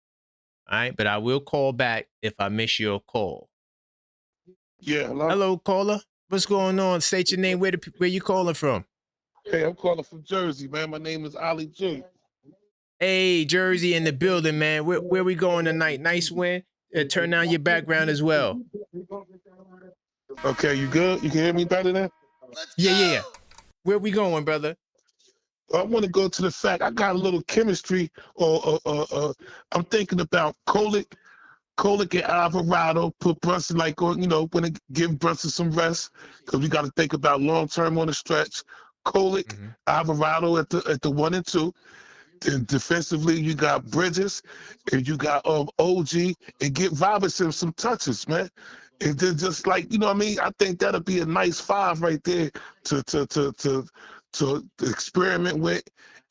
All right. But I will call back if I miss your call.
Yeah.
Hello, caller. What's going on? State your name. Where you calling from?
Hey, I'm calling from Jersey, man. My name is Ali J.
Hey, Jersey in the building, man. Where we going tonight? Nice win. Turn down your background as well.
Okay, you good? You can hear me better now?
Yeah. Where we going, brother?
I want to go to the fact I got a little chemistry, I'm thinking about Kolick and Alvarado, put Brunson when they give Brunson some rest, because we got to think about long term on the stretch. Kolick, Alvarado at the 1 and 2. And defensively, you got Bridges and you got OG, and get Robinson some touches, man. And then just I think that'll be a nice 5 right there to experiment with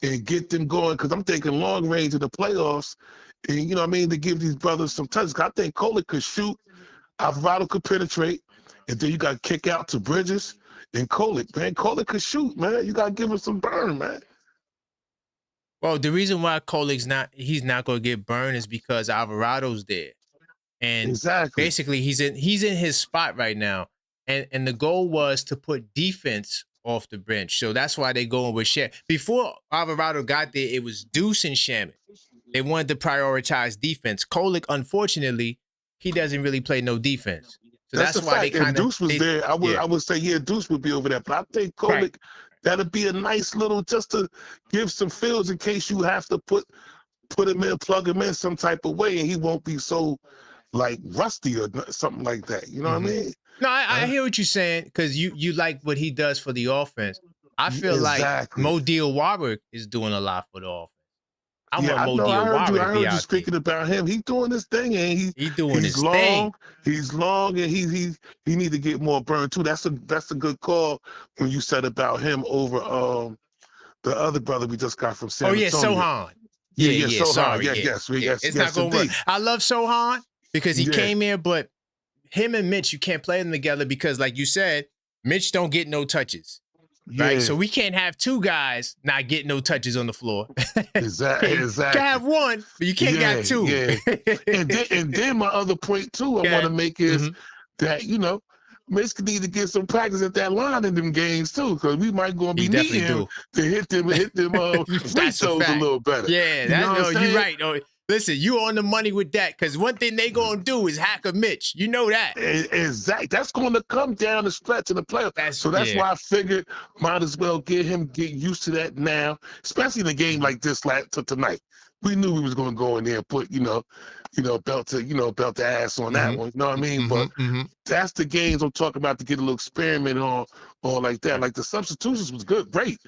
and get them going, because I'm thinking long range of the playoffs, and to give these brothers some touches. I think Kolick could shoot, Alvarado could penetrate, and then you got to kick out to Bridges and Kolick, man. Kolick could shoot, man. You got to give him some burn, man.
Well, the reason why he's not going to get burned is because Alvarado's there, and
Exactly.
basically he's in his spot right now, and the goal was to put defense off the bench, so that's why they're going with Shamet. Before Alvarado got there, it was Deuce and Shamet. They wanted to prioritize defense. Kolek, unfortunately, he doesn't really play no defense. So that's why
fact.
they kind of.
If Deuce was there, I would say Deuce would be over there. But I think Kolek, that'd be a nice little just to give some feels in case you have to put him in, plug him in some type of way, and he won't be so like rusty or something like that. You know what I mean?
No, I hear what you're saying because you like what he does for the offense. I feel like Mo Diawara is doing a lot for the offense. I want Mo Diawara to be out there.
I heard you speaking about him. He's doing this thing, and he's long. He's long, and he need to get more burn too. That's a good call when you said about him over the other brother we just got from San Antonio.
Sohan.
Yeah, Sohan.
Sorry,
yes,
it's not going to work. I love Sohan because he came here, but him and Mitch, you can't play them together because, like you said, Mitch don't get no touches. Right, so we can't have two guys not getting no touches on the floor.
Exactly.
You can have one, but you can't got two.
And then my other point too, I want to make is that Mitch need to get some practice at that line in them games too, because we might go and be needing him to hit them free throws a little better.
Yeah, you're right. Listen, you on the money with that because one thing they gonna do is hack a Mitch. You know that.
Exactly. That's going to come down the stretch in the playoffs. That's why I figured might as well get used to that now, especially in a game like this tonight. We knew we was going to go in there and put belt the ass on that one. You know what I mean? But that's the games I'm talking about to get a little experiment on like that. Like the substitutions was great,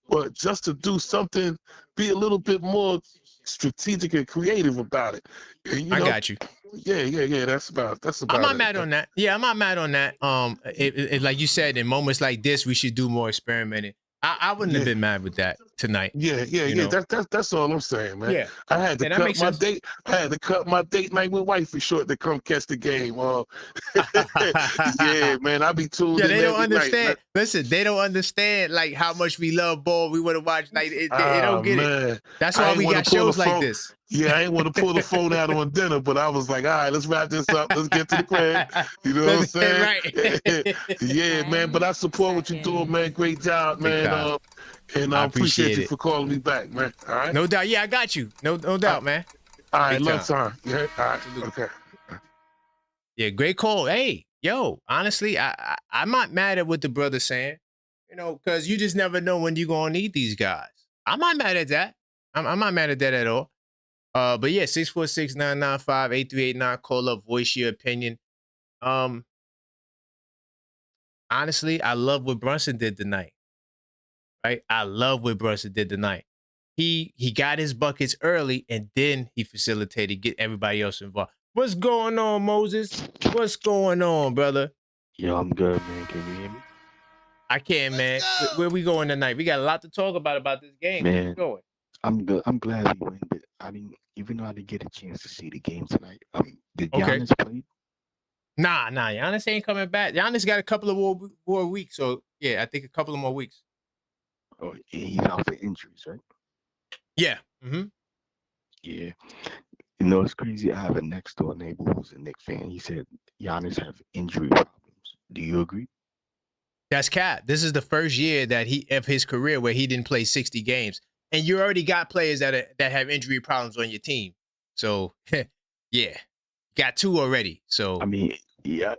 but just to do something, be a little bit more strategic and creative about it. And,
I got you.
Yeah. That's about.
I'm not mad on that. Yeah, I'm not mad on that. Like you said, in moments like this, we should do more experimenting. I wouldn't have been mad with that tonight.
Yeah. That's all I'm saying, man.
Yeah.
I had to cut my date. I had to cut my date night with wifey short to come catch the game. Yeah, man. I be tuned in.
They don't understand.
Night,
listen, they don't understand like how much we love ball. We want to watch. Like they don't get it. That's why we got shows like this.
Yeah, I ain't want to pull the phone out on dinner, but I was like, all right, let's wrap this up. Let's get to the crib. You know what I'm saying?
Right.
Yeah, man. But I support what you're doing, man. Great job, man. And I appreciate you for calling me back, man. All right.
No doubt. Yeah, I got you. No doubt, man.
All right, love time. Yeah. All right. Okay.
Yeah, great call. Hey, yo, honestly, I'm not mad at what the brother's saying. Because you just never know when you're gonna need these guys. I'm not mad at that. I'm not mad at that at all. But yeah, 646-995-8389. Call up, voice your opinion. Honestly, I love what Brunson did tonight. Right? I love what Brunson did tonight. He got his buckets early and then he facilitated, get everybody else involved. What's going on, Moses? What's going on, brother?
Yo, I'm good, man. Can you hear me?
I can, man. Where we going tonight? We got a lot to talk about this game.
Man,
where we going?
I'm good. I'm glad we win, but even though I didn't get a chance to see the game tonight, did Giannis play?
Nah. Giannis ain't coming back. Giannis got a couple of more weeks. So yeah, I think a couple of more weeks.
Oh, he's out for injuries, right?
Yeah.
Yeah. It's crazy. I have a next door neighbor who's a Knicks fan. He said Giannis have injury problems. Do you agree?
That's cap. This is the first year that of his career where he didn't play 60 games. And you already got players that have injury problems on your team. So, yeah, got two already. So
I mean, yeah,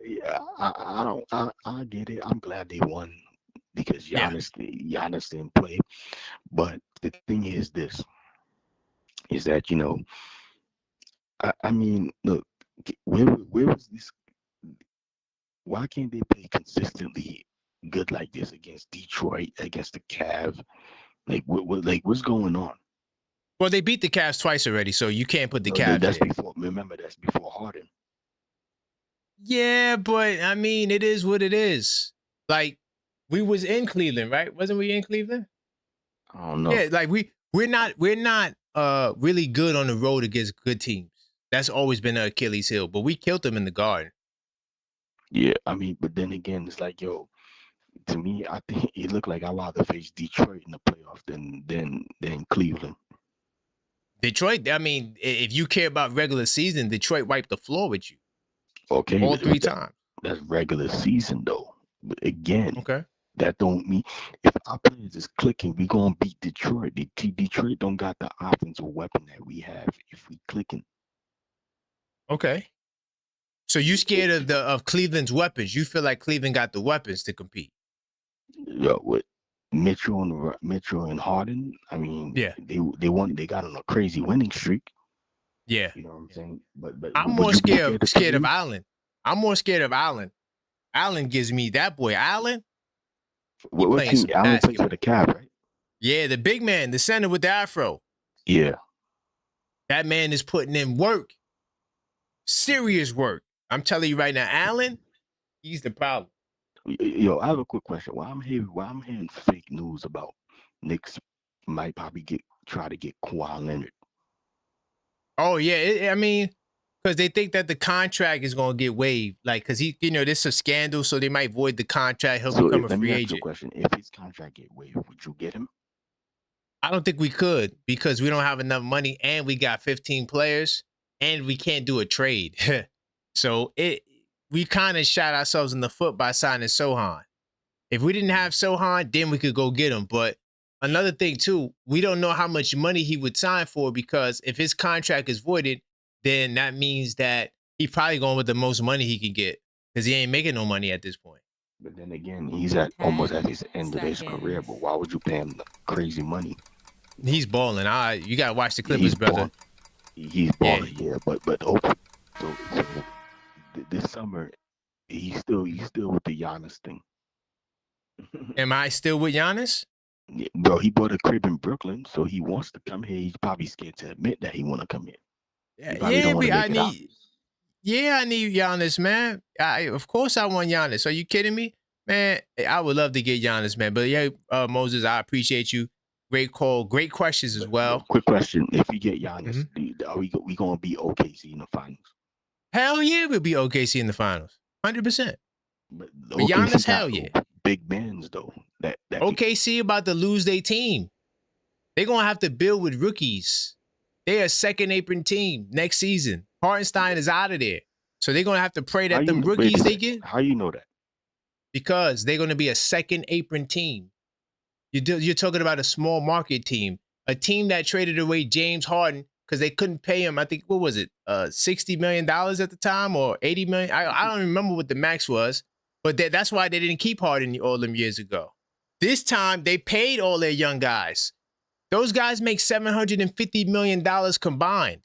I get it. I'm glad they won because Giannis didn't play. But the thing is this: is that I mean, look, where was this? Why can't they play consistently good like this against Detroit, against the Cavs? What's going on?
Well, they beat the Cavs twice already, so you can't put the Cavs.
That's before. Remember, that's before Harden.
Yeah, but I mean, it is what it is. Like we was in Cleveland, right? Wasn't we in Cleveland?
I don't know.
Yeah, like we're not really good on the road against good teams. That's always been an Achilles heel, but we killed them in the Garden.
Yeah, I mean, but then again, it's like, yo, to me, I think it looked like I'd rather face Detroit in the playoff than Cleveland.
Detroit, I mean, if you care about regular season, Detroit wiped the floor with you.
Okay,
all 3 times.
That's regular season though. But again,
okay,
that don't mean if our players is clicking, we gonna beat Detroit. Detroit don't got the offensive weapon that we have if we clicking.
Okay. So you scared of Cleveland's weapons? You feel like Cleveland got the weapons to compete?
With Mitchell and Harden, I mean,
yeah,
they got on a crazy winning streak.
Yeah,
you know what I'm saying. But
I'm more scared of Allen. I'm more scared of Allen. Allen gives me that boy. Allen.
What team? Allen plays for the Cavs, right?
Yeah, the big man, the center with the afro.
Yeah,
that man is putting in work, serious work. I'm telling you right now, Allen, he's the problem.
Yo, I have a quick question. Why I'm hearing fake news about Knicks might probably try to get Kawhi Leonard.
Oh yeah, I mean, because they think that the contract is going to get waived, like because he, this is a scandal, so they might void the contract. He'll become a free agent.
Let me ask you a question: if his contract get waived, would you get him?
I don't think we could because we don't have enough money, and we got 15 players, and we can't do a trade. So we kind of shot ourselves in the foot by signing Sohan. If we didn't have Sohan, then we could go get him. But another thing too, we don't know how much money he would sign for, because if his contract is voided, then that means that he's probably going with the most money he can get because he ain't making no money at this point.
But then again, he's almost at his end of his career. But why would you pay him the crazy money?
He's balling. You gotta watch the Clippers, brother.
He's balling, yeah. But so this summer, he's still with the Giannis thing.
Am I still with Giannis?
Yeah, bro, he bought a crib in Brooklyn, so he wants to come here. He's probably scared to admit that he want to come here.
I need Giannis, man. Of course I want Giannis. Are you kidding me? Man, I would love to get Giannis, man. But yeah, Moses, I appreciate you. Great call. Great questions as well.
Quick question. If we get Giannis, are we going to beat OKC in the finals?
Hell yeah, we'll beat OKC in the finals. 100%. But Giannis, hell yeah.
Big bands, though. That
OKC about to lose their team. They're going to have to build with rookies. They're a second apron team next season. Hartenstein is out of there. So they're going to have to pray that them rookies they get.
How you know that?
Because they're going to be a second apron team. You're talking about a small market team, a team that traded away James Harden because they couldn't pay him. I think, what was it, $60 million at the time or $80 million? I don't remember what the max was, but that's why they didn't keep Harden all them years ago. This time, they paid all their young guys. Those guys make $750 million combined.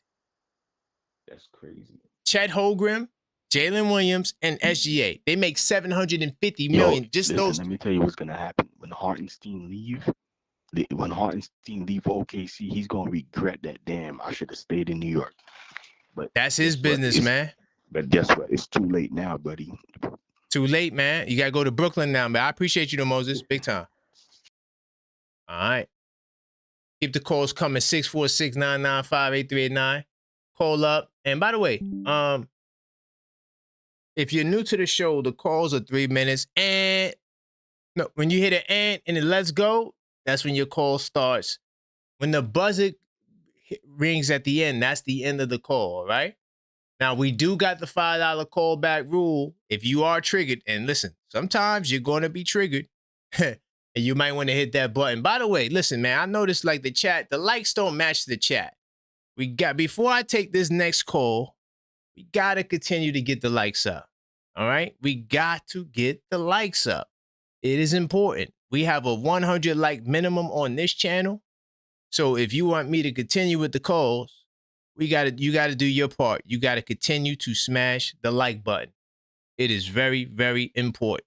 That's crazy.
Chet Holmgren, Jalen Williams, and SGA. They make $750 million. Those.
Let me tell you what's gonna happen when Hartenstein leave. When Hartenstein leave OKC, he's gonna regret that. Damn, I should have stayed in New York. But
that's his business, man.
But guess what? It's too late now, buddy.
Too late, man. You gotta go to Brooklyn now, man. I appreciate you, though, Moses. Big time. All right. Keep the calls coming. 646-995-8389. Call up. And by the way, if you're new to the show, the calls are 3 minutes. And no, when you hit an and it let's go, that's when your call starts. When the buzzer rings at the end, that's the end of the call, all right? Now, we do got the $5 callback rule if you are triggered. And listen, sometimes you're going to be triggered. And you might want to hit that button. By the way, listen, man, I noticed like the chat, the likes don't match the chat. Before I take this next call, we got to continue to get the likes up. All right? We got to get the likes up. It is important. We have a 100 like minimum on this channel. So if you want me to continue with the calls, you got to do your part. You got to continue to smash the like button. It is very, very important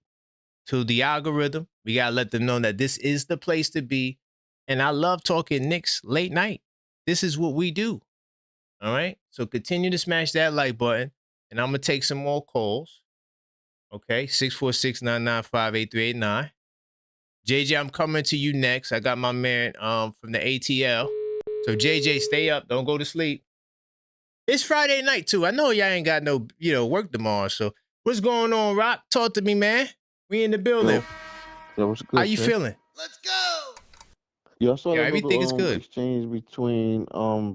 to the algorithm. We got to let them know that this is the place to be. And I love talking Knicks late night. This is what we do. All right. So continue to smash that like button. And I'm going to take some more calls. Okay. 646-995-8389. JJ, I'm coming to you next. I got my man from the ATL. So JJ, stay up. Don't go to sleep. It's Friday night too. I know y'all ain't got no, work tomorrow. So what's going on, Rock? Talk to me, man. We in the building.
Yo, what's good?
How you feeling?
Let's go.
Y'all saw
Yeah,
that
everything is
little
good.
exchange between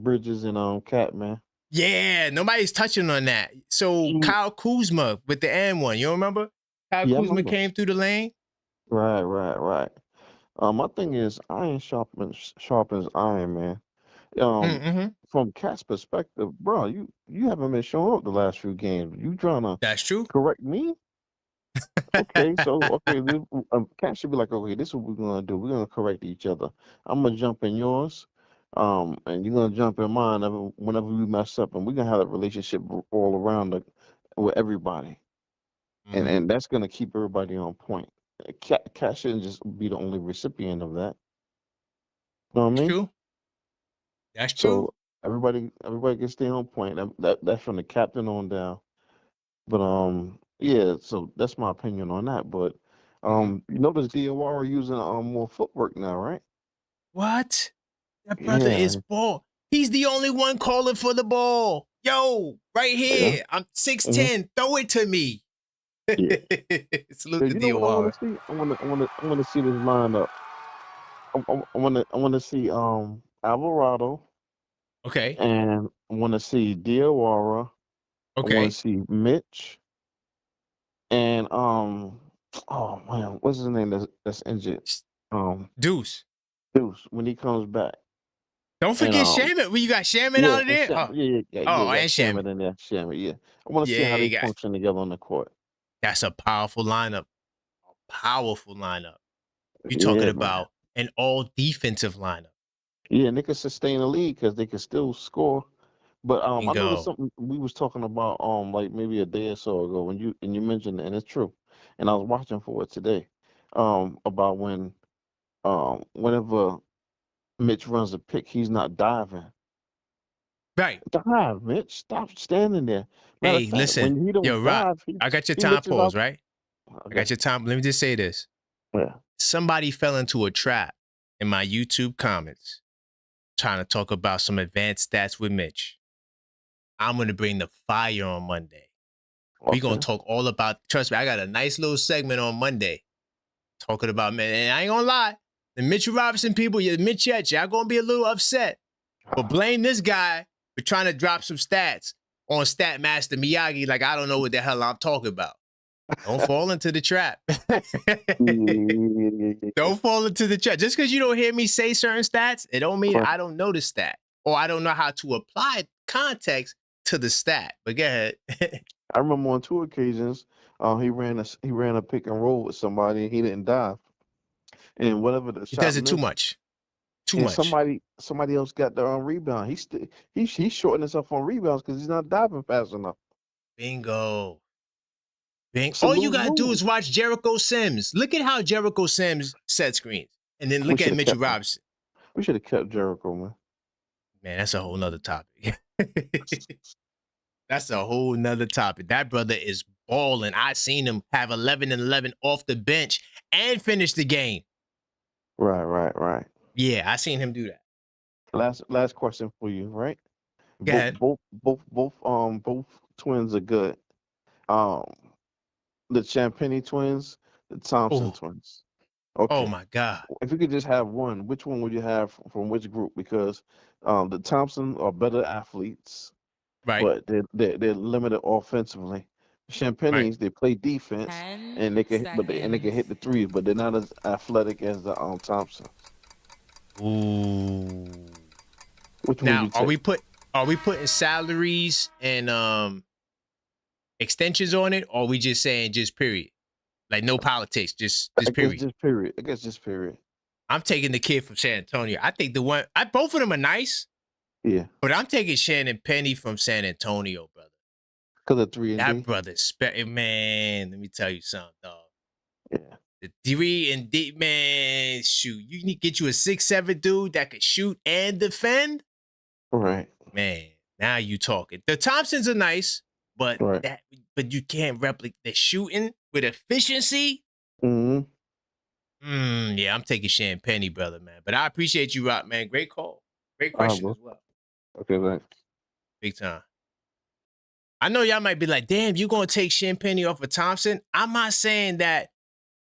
Bridges and Cat, man.
Yeah, nobody's touching on that. So Kyle Kuzma with the and one, you remember? Kyle
Yeah, I
Kuzma
remember.
came through the lane.
Right. My thing is, iron sharpens iron, man.
Mm-hmm.
From Cat's perspective, bro, you haven't been showing up the last few games. You trying to
That's true.
correct me? Okay, Cat should be like, okay, this is what we're gonna do. We're gonna correct each other. I'm gonna jump in yours, and you're gonna jump in mine whenever we mess up, and we're gonna have that relationship all around with everybody, and that's gonna keep everybody on point. Cat shouldn't just be the only recipient of that. You know what I
That's
mean?
true. That's true.
So everybody can stay on point. That's from the captain on down. But yeah. So that's my opinion on that. But you notice Diawara using more footwork now, right?
What? That brother is
Yeah,
ball. He's the only one calling for the ball. Yo, right
yeah,
here. I'm
hmm
6'10". Throw it to me.
yeah.
Salute
Yeah,
to
you know what I want
Diawara.
to see? I want to see this lineup. I want to see Alvarado,
Okay.
and I want to see Diawara. I want to
Okay.
see Mitch, and oh man, what's his name that's injured?
Deuce.
Deuce when he comes back.
Don't
And
forget Shaman. Well, you got Shaman
yeah,
out of
and
there? Oh,
you got
and
Shamit
Shaman.
in there, Shamit, yeah. I want to see
Yeah,
how they
you got.
function together on the court.
That's a powerful lineup. A powerful lineup. You're talking
Yeah, man.
about an all defensive lineup.
Yeah, and they can sustain the lead because they can still score. But I noticed
Bingo.
something we was talking about like maybe a day or so ago when you mentioned it, and it's true. And I was watching for it today. About when whenever Mitch runs a pick, he's not diving.
Right.
Dive, Mitch. Stop standing there. Matter of
Hey,
fact,
listen.
when he
Yo,
don't
Rock,
dive,
I got your
he
time
lifts
pause,
up.
right? I
Okay.
got your time. Let me just say this.
Yeah.
Somebody fell into a trap in my YouTube comments trying to talk about some advanced stats with Mitch. I'm going to bring the fire on Monday. We're going
Okay.
to talk all about, trust me, I got a nice little segment on Monday talking about, man, and I ain't going to lie, the Mitchell Robinson people, you Mitch Yet, y'all going to be a little upset. But blame this guy for trying to drop some stats on Statmaster Miyagi like I don't know what the hell I'm talking about. Don't fall into the trap. Don't fall into the trap. Just because you don't hear me say certain stats, it don't mean
Right.
I don't know the stat or I don't know how to apply context to the stat. But go ahead.
I remember on 2 occasions, he ran a pick and roll with somebody and he didn't dive. And whatever the
He
shot
does it too
missed,
much. Too
and
much.
somebody else got the rebound. He's shorting himself on rebounds because he's not diving fast enough.
Bingo. Bing.
It's a
All you
lose
gotta do
lose.
is watch Jericho Sims. Look at how Jericho Sims set screens. And then
We
look
should
at
have
Mitchell
kept him.
Robinson.
We should have kept Jericho, man.
Man, that's a whole nother topic. That's a whole nother topic. That brother is balling. I seen him have 11 and 11 off the bench and finish the game.
Right.
Yeah, I seen him do that.
Last question for you, right?
Go ahead.
Both twins are good. Um, the Champagny twins, the Thompson
Oh,
twins.
oh
Okay.
my God.
If you could just have one, which one would you have from which group? Because the Thompson are better athletes,
Right,
but they're limited offensively.
right.
Champagnes, they play defense
10
and they can
seconds.
hit the threes, but they're not as athletic as the Thompson.
Ooh.
Which one would
Now,
you take?
are we putting salaries and extensions on it, or are we just saying just period? Like no politics, just
I guess
period.
just period. I guess just period.
I'm taking the kid from San Antonio. I think both of them are nice,
Yeah,
but I'm taking Shannon Penny from San Antonio, brother.
because of 3 and
That
D.
brother's man. Let me tell you something, dog.
Yeah,
The 3 and D, man. Shoot, you need to get you a 6'7" dude that could shoot and defend.
right.
Man, now you talking. The Thompsons are nice, but
Right.
you can't replicate the shooting with efficiency.
Mm-hmm.
Yeah, I'm taking Champagne, brother, man. But I appreciate you, Rock, man. Great call. Great question
Bro.
as well.
Okay, thanks.
Big time. I know y'all might be like, damn, you gonna take Champagne off of Thompson? I'm not saying that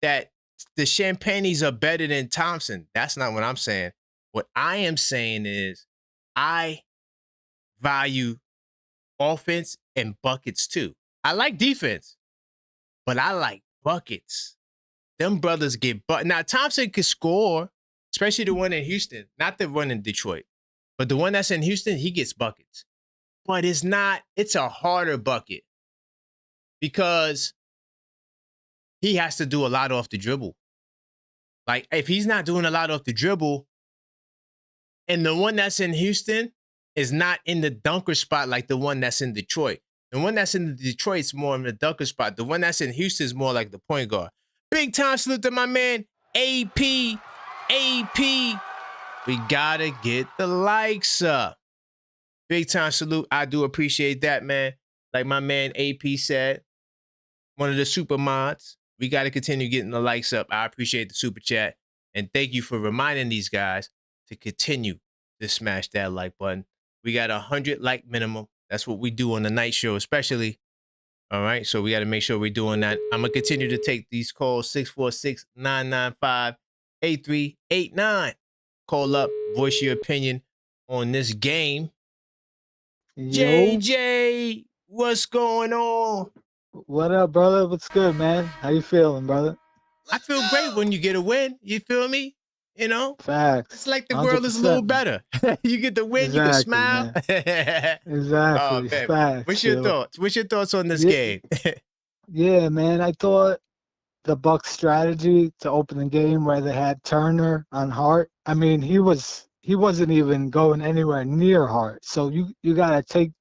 the Champagnes are better than Thompson. That's not what I'm saying. What I am saying is I value offense and buckets too. I like defense, but I like buckets. Them brothers get Now, Thompson could score, especially the one in Houston, not the one in Detroit, but the one that's in Houston, he gets buckets. But it's a harder bucket because he has to do a lot off the dribble. Like, if he's not doing a lot off the dribble, and the one that's in Houston is not in the dunker spot like the one that's in Detroit. The one that's in Detroit is more in the dunker spot. The one that's in Houston is more like the point guard. Big time salute to my man, AP. AP. We gotta get the likes up. Big time salute. I do appreciate that, man. Like my man AP said, one of the super mods. We got to continue getting the likes up. I appreciate the super chat. And thank you for reminding these guys to continue to smash that like button. We got 100 like minimum. That's what we do on the night show, especially. All right. So we got to make sure we're doing that. I'm going to continue to take these calls, 646-995-8389. Call up, voice your opinion on this game.
Yo.
JJ, what's going on?
What up, brother? What's good, man? How you feeling, brother?
I feel great when you get a win. You feel me? You know?
Facts.
It's like the world is a little better. You get the win,
exactly,
you can smile.
Exactly.
Oh,
Facts.
What's your thoughts? What's your thoughts on this game?
Yeah, man. I thought the Bucks strategy to open the game where they had Turner on Hart. I mean, he wasn't even going anywhere near Hart. So you gotta take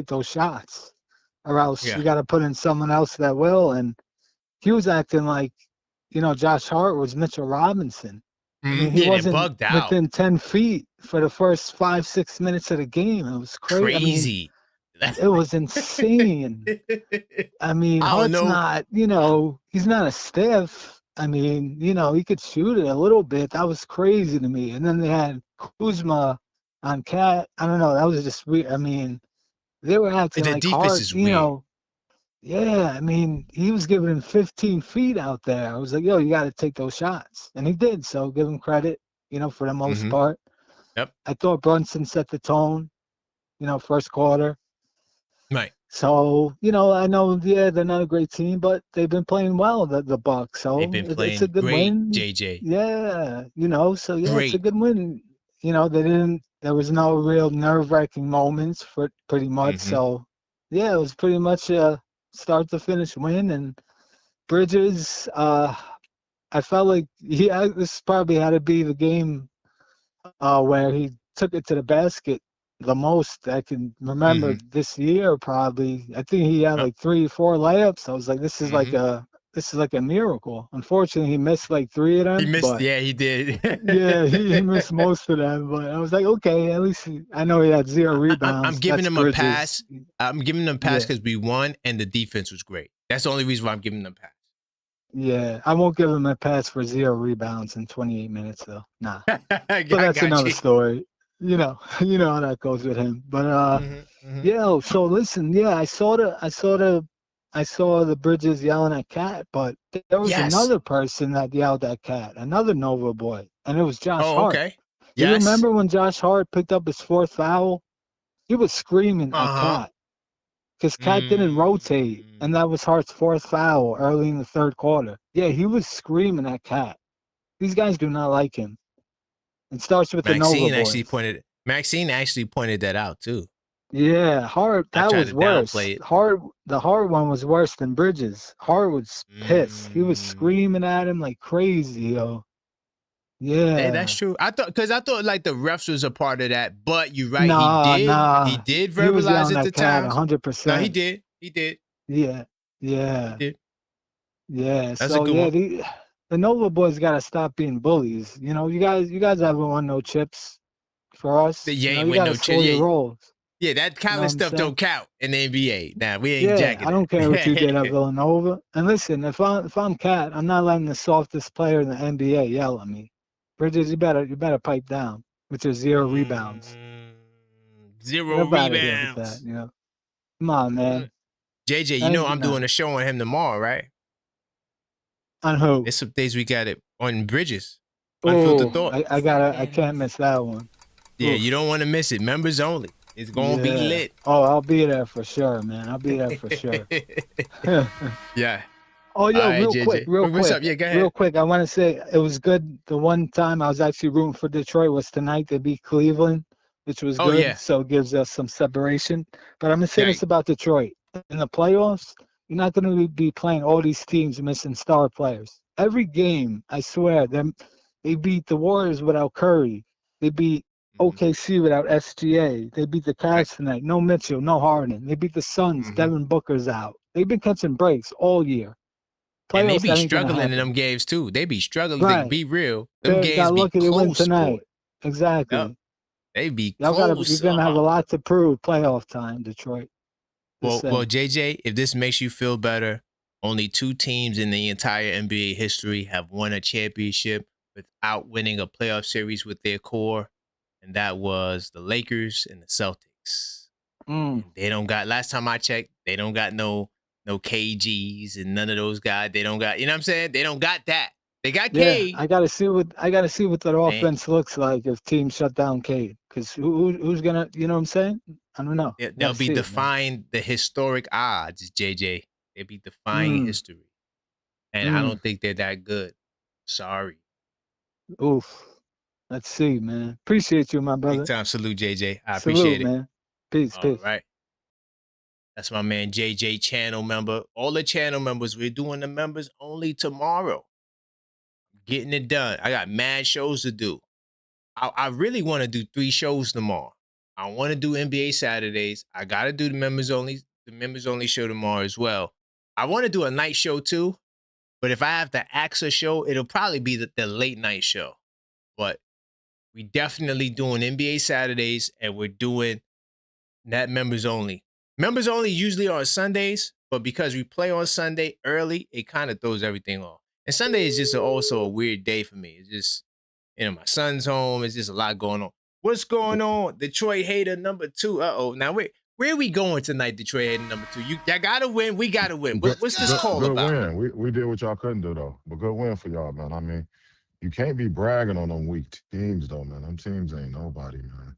those shots, or else you gotta put in someone else that will. And he was acting like, Josh Hart was Mitchell Robinson. I mean, he wasn't
bugged out.
within 10 feet for the first 5-6 minutes of the game. It was crazy. I mean, it was insane. I mean, Hart's not, he's not a stiff. I mean, he could shoot it a little bit. That was crazy to me. And then they had Kuzma on Cat. I don't know. That was just weird. I mean, they were acting like Hart, Yeah, I mean, he was giving him 15 feet out there. I was like, yo, you got to take those shots. And he did. So give him credit, for the most part.
Yep.
I thought Brunson set the tone, first quarter.
Right.
So, I know, they're not a great team, but they've been playing well, the Bucks. So
they've been playing
it's a good
great,
win.
JJ.
Yeah, so it's a good win. There was no real nerve-wracking moments for pretty much. So, yeah, it was pretty much a start to finish win. And Bridges, I felt like this probably had to be the game where he took it to the basket the most I can remember this year. Probably, I think he had like 3-4 layups. I was like, this is like a miracle. Unfortunately, he missed like 3 of them.
He missed, he did.
Yeah, he missed most of them. But I was like, okay, at least I know he had 0 rebounds.
I'm giving him a pass. I'm giving him a pass because we won and the defense was great. That's the only reason why I'm giving him a pass.
Yeah, I won't give him a pass for 0 rebounds in 28 minutes though. Nah, but that's another story. You know how that goes with him. But so listen, I saw the Bridges yelling at Cat, but there was another person that yelled at Cat, another Nova boy, and it was Josh Hart.
Okay.
Do you remember when Josh Hart picked up his 4th foul? He was screaming at Cat because Cat didn't rotate, and that was Hart's 4th foul early in the 3rd quarter. Yeah, he was screaming at Cat. These guys do not like him. It starts with the Nova boys.
Maxine actually pointed that out too.
Yeah, Hart, that was worse. The Hart one was worse than Bridges. Hart was pissed. He was screaming at him like crazy, yo. Yeah.
Hey, that's true. I thought like the refs was a part of that, but you're right. He did verbalize at the time.
100%.
No, he did.
Yeah.
He did.
Yeah.
That's
so
a good one.
The Nova boys gotta stop being bullies. You guys haven't won no chips for us.
You
ain't win no chips.
Yeah, that kind of stuff don't count in the NBA. Nah, we ain't jacking
I don't care what you did at Villanova. And listen, if I'm Cat, I'm not letting the softest player in the NBA yell at me. Bridges, you better pipe down with your 0 rebounds.
0 rebounds.
Come on, man.
JJ, I'm doing a show on him tomorrow, right?
On who?
There's some days we got it on Bridges. Unfiltered thought.
I can't miss that one.
Yeah, you don't want to miss it. Members only. It's gonna be lit.
Oh, I'll be there for sure, man. I'll be there for sure.
Yeah.
Oh, yo,
right,
What's
up? Yeah, go ahead.
Real quick, I want to say it was good. The one time I was actually rooting for Detroit was tonight. They beat Cleveland, which was good.
Yeah.
So it gives us some separation. But I'm going to say this about Detroit. In the playoffs, you're not going to be playing all these teams missing star players. Every game, I swear, they beat the Warriors without Curry. They beat OKC without SGA. They beat the Cavs tonight. No Mitchell, no Harden. They beat the Suns. Devin Booker's out. They've been catching breaks all year.
Playoffs, and they be struggling in them games too. They be struggling.
Right.
To be real, them games
got lucky
be
to win
close.
Tonight. Exactly.
Yep. They be
Y'all
close.
You're gonna have a lot to prove playoff time, Detroit.
Well, JJ, if this makes you feel better, only 2 teams in the entire NBA history have won a championship without winning a playoff series with their core, and that was the Lakers and the Celtics. And they don't got. Last time I checked, they don't got no KGs and none of those guys. They don't got. You know what I'm saying? They don't got that. They got Cade.
I gotta see what that offense looks like if teams shut down Cade. Because who's gonna? You know what I'm saying? I don't know.
They'll be defying the historic odds, JJ. They'll be defying history, and I don't think they're that good. Sorry.
Oof. Let's see, man. Appreciate you, my brother.
Big time salute, JJ. I appreciate it,
man. Peace.
All right. That's my man JJ, channel member. All the channel members, we're doing the members only tomorrow. Getting it done. I got mad shows to do. I really want to do 3 shows tomorrow. I want to do NBA Saturdays. I got to do the members only show tomorrow as well. I want to do a night show too, but if I have to axe a show, it'll probably be the late night show. But we definitely doing NBA Saturdays, and we're doing that members only. Members only usually are on Sundays, but because we play on Sunday early, it kind of throws everything off. And Sunday is just also a weird day for me. It's just, my son's home. It's just a lot going on. What's going on? Detroit hater number 2. Uh-oh. Now, where are we going tonight, Detroit hater number 2? Y'all got to win. We got to win. What's this call about?
Good win. We did what y'all couldn't do, though. But good win for y'all, man. I mean, you can't be bragging on them weak teams, though, man. Them teams ain't nobody, man.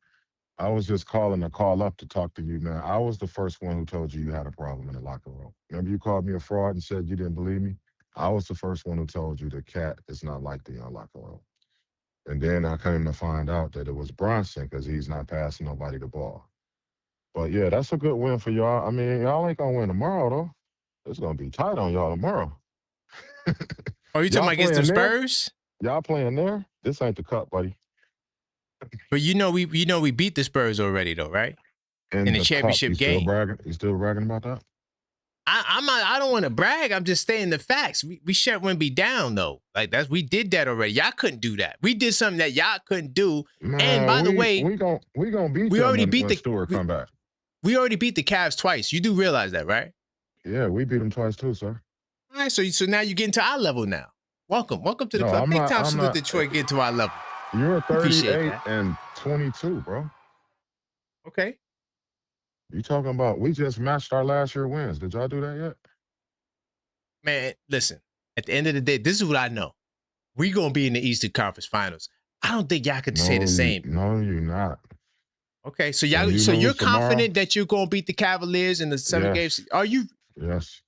I was just calling to call up to talk to you, man. I was the first one who told you had a problem in the locker room. Remember you called me a fraud and said you didn't believe me? I was the first one who told you the cat is not like the locker room. And then I came to find out that it was Bronson because he's not passing nobody the ball. But, yeah, that's a good win for y'all. I mean, y'all ain't going to win tomorrow, though. It's going to be tight on y'all tomorrow.
Are you talking about against the Spurs?
Y'all playing there? This ain't the cup, buddy.
But we beat the Spurs already, though, right? In the championship game.
You still bragging about that?
I don't want to brag. I'm just stating the facts. We shouldn't be down though. Like we did that already. Y'all couldn't do that. We did something that y'all couldn't do. Man, and by the way,
we gonna beat. We already beat the Stewart come back.
We already beat the Cavs twice. You do realize that, right?
Yeah, we beat them twice too, sir.
All right, so now you're getting to our level now. Welcome to the club. Big time salute Detroit getting to our level.
You're 38 and 22, bro.
Okay.
You talking about we just matched our last year wins. Did y'all do that yet?
Man, listen. At the end of the day, this is what I know. We're going to be in the Eastern Conference Finals. I don't think y'all could say the same.
No, you're not.
Okay, so you're confident that you're going to beat the Cavaliers in the 7 games? Are you?
Yes.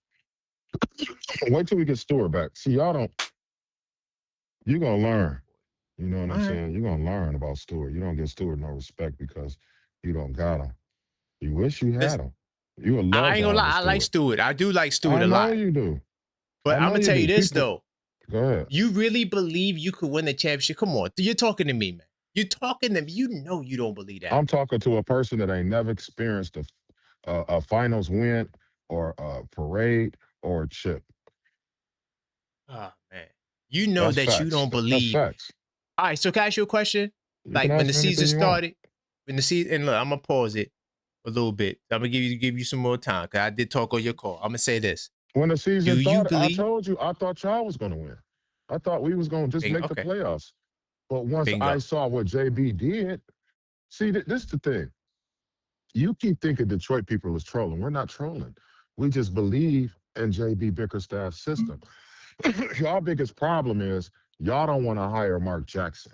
Wait till we get Stewart back. See, y'all don't. You're going to learn. You know what I'm saying? You're going to learn about Stewart. You don't give Stewart no respect because you don't got him. You wish you had him. You would love.
I ain't gonna lie. I like Stewart. I do like Stewart a lot.
I know you do.
But I'm gonna tell you this though.
Go ahead.
You really believe you could win the championship? Come on, you're talking to me, man. You're talking to me. You know you don't believe that.
I'm talking to a person that ain't never experienced a finals win or a parade or a chip.
Oh man, you know that's that facts. You don't believe.
That's facts.
All right, so can I ask you a question? Like when the season started, and look, I'm gonna pause it a little bit. I'm gonna give you some more time because I did talk on your call. I'm gonna say this.
When the season started, I told you I thought y'all was gonna win. I thought we was gonna just make the playoffs. But once I saw what JB did, see, this is the thing. You keep thinking Detroit people was trolling. We're not trolling. We just believe in JB Bickerstaff's system. Your biggest problem is Y'all don't want to hire Mark Jackson.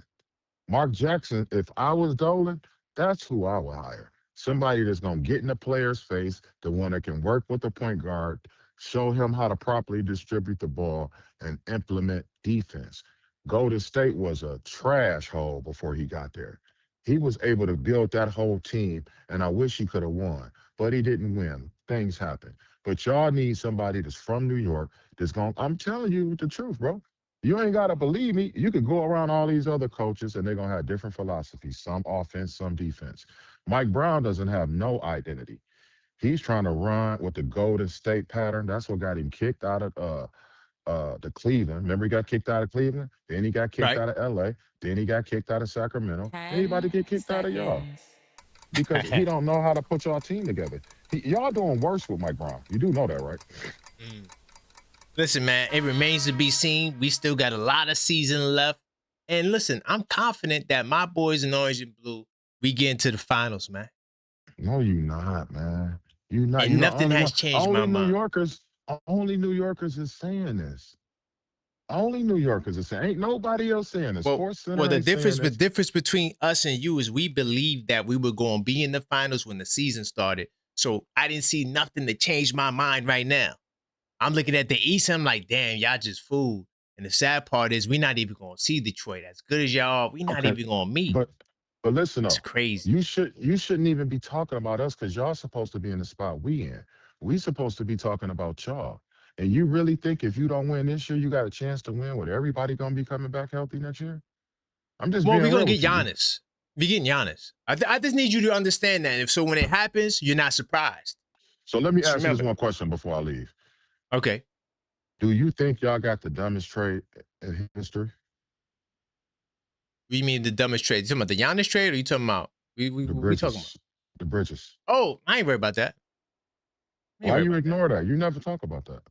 Mark Jackson, if I was Dolan, that's who I would hire. Somebody that's going to get in the player's face, the one that can work with the point guard, show him how to properly distribute the ball, and implement defense. Golden State was a trash hole before he got there. He was able to build that whole team, and I wish he could have won, but he didn't win. Things happen. But y'all need somebody that's from New York that's going, I'm telling you the truth, bro. You ain't got to believe me. You could go around all these other coaches and they're going to have different philosophies, some offense, some defense. Mike Brown doesn't have no identity. He's trying to run with the Golden State pattern. That's what got him kicked out of the Cleveland. Remember he got kicked out of Cleveland? Then he got kicked out of LA. Then he got kicked out of Sacramento. Anybody get kicked out of y'all? Because he don't know how to put y'all team together. Y'all doing worse with Mike Brown. You do know that, right?
Listen, man, it remains to be seen. We still got a lot of season left. And listen, I'm confident that my boys in orange and blue, we get into the finals, man.
No, you not, man. You not.
And nothing has changed my mind.
Only New Yorkers is saying this. Only New Yorkers are saying. Ain't nobody else saying this.
Well, the difference between us and you is we believed that we were going to be in the finals when the season started. So I didn't see nothing to change my mind right now. I'm looking at the East, and I'm like, damn, y'all just fooled. And the sad part is we're not even going to see Detroit. As good as y'all, we're not even going to meet.
But listen,
it's crazy.
You shouldn't even be talking about us because y'all supposed to be in the spot we in. We supposed to be talking about y'all. And you really think if you don't win this year, you got a chance to win with everybody going to be coming back healthy next year? I'm just
we're going to get Giannis. We're getting Giannis. I just need you to understand that. If so, when it happens, you're not surprised.
So let me ask you this one question before I leave.
Okay.
Do you think y'all got the dumbest trade in history?
What do you mean the dumbest trade? You talking about the Giannis trade or you talking about? We talking about?
The Bridges.
Oh, I ain't worried about that.
Why you ignore that? You never talk about that.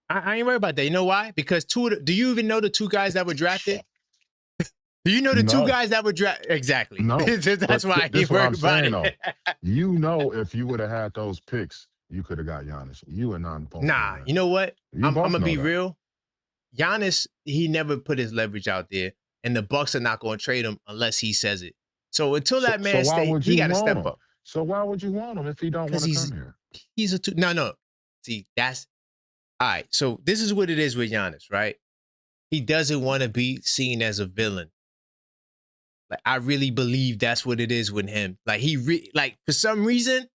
I ain't worried about that. You know why? Because do you even know the two guys that were drafted? Do you know the two guys that were drafted? Exactly.
No.
That's why I ain't worried about it.
You know, if you would have had those picks, you could have got Giannis. You and both.
Nah, you know what? I'm gonna be real. Giannis, he never put his leverage out there, and the Bucks are not gonna trade him unless he says it. So until that man stays, he got to step up.
So why would you want him if he don't want to come here?
He's a two. No. See, that's all right. So this is what it is with Giannis, right? He doesn't want to be seen as a villain. Like I really believe that's what it is with him. Like like for some reason.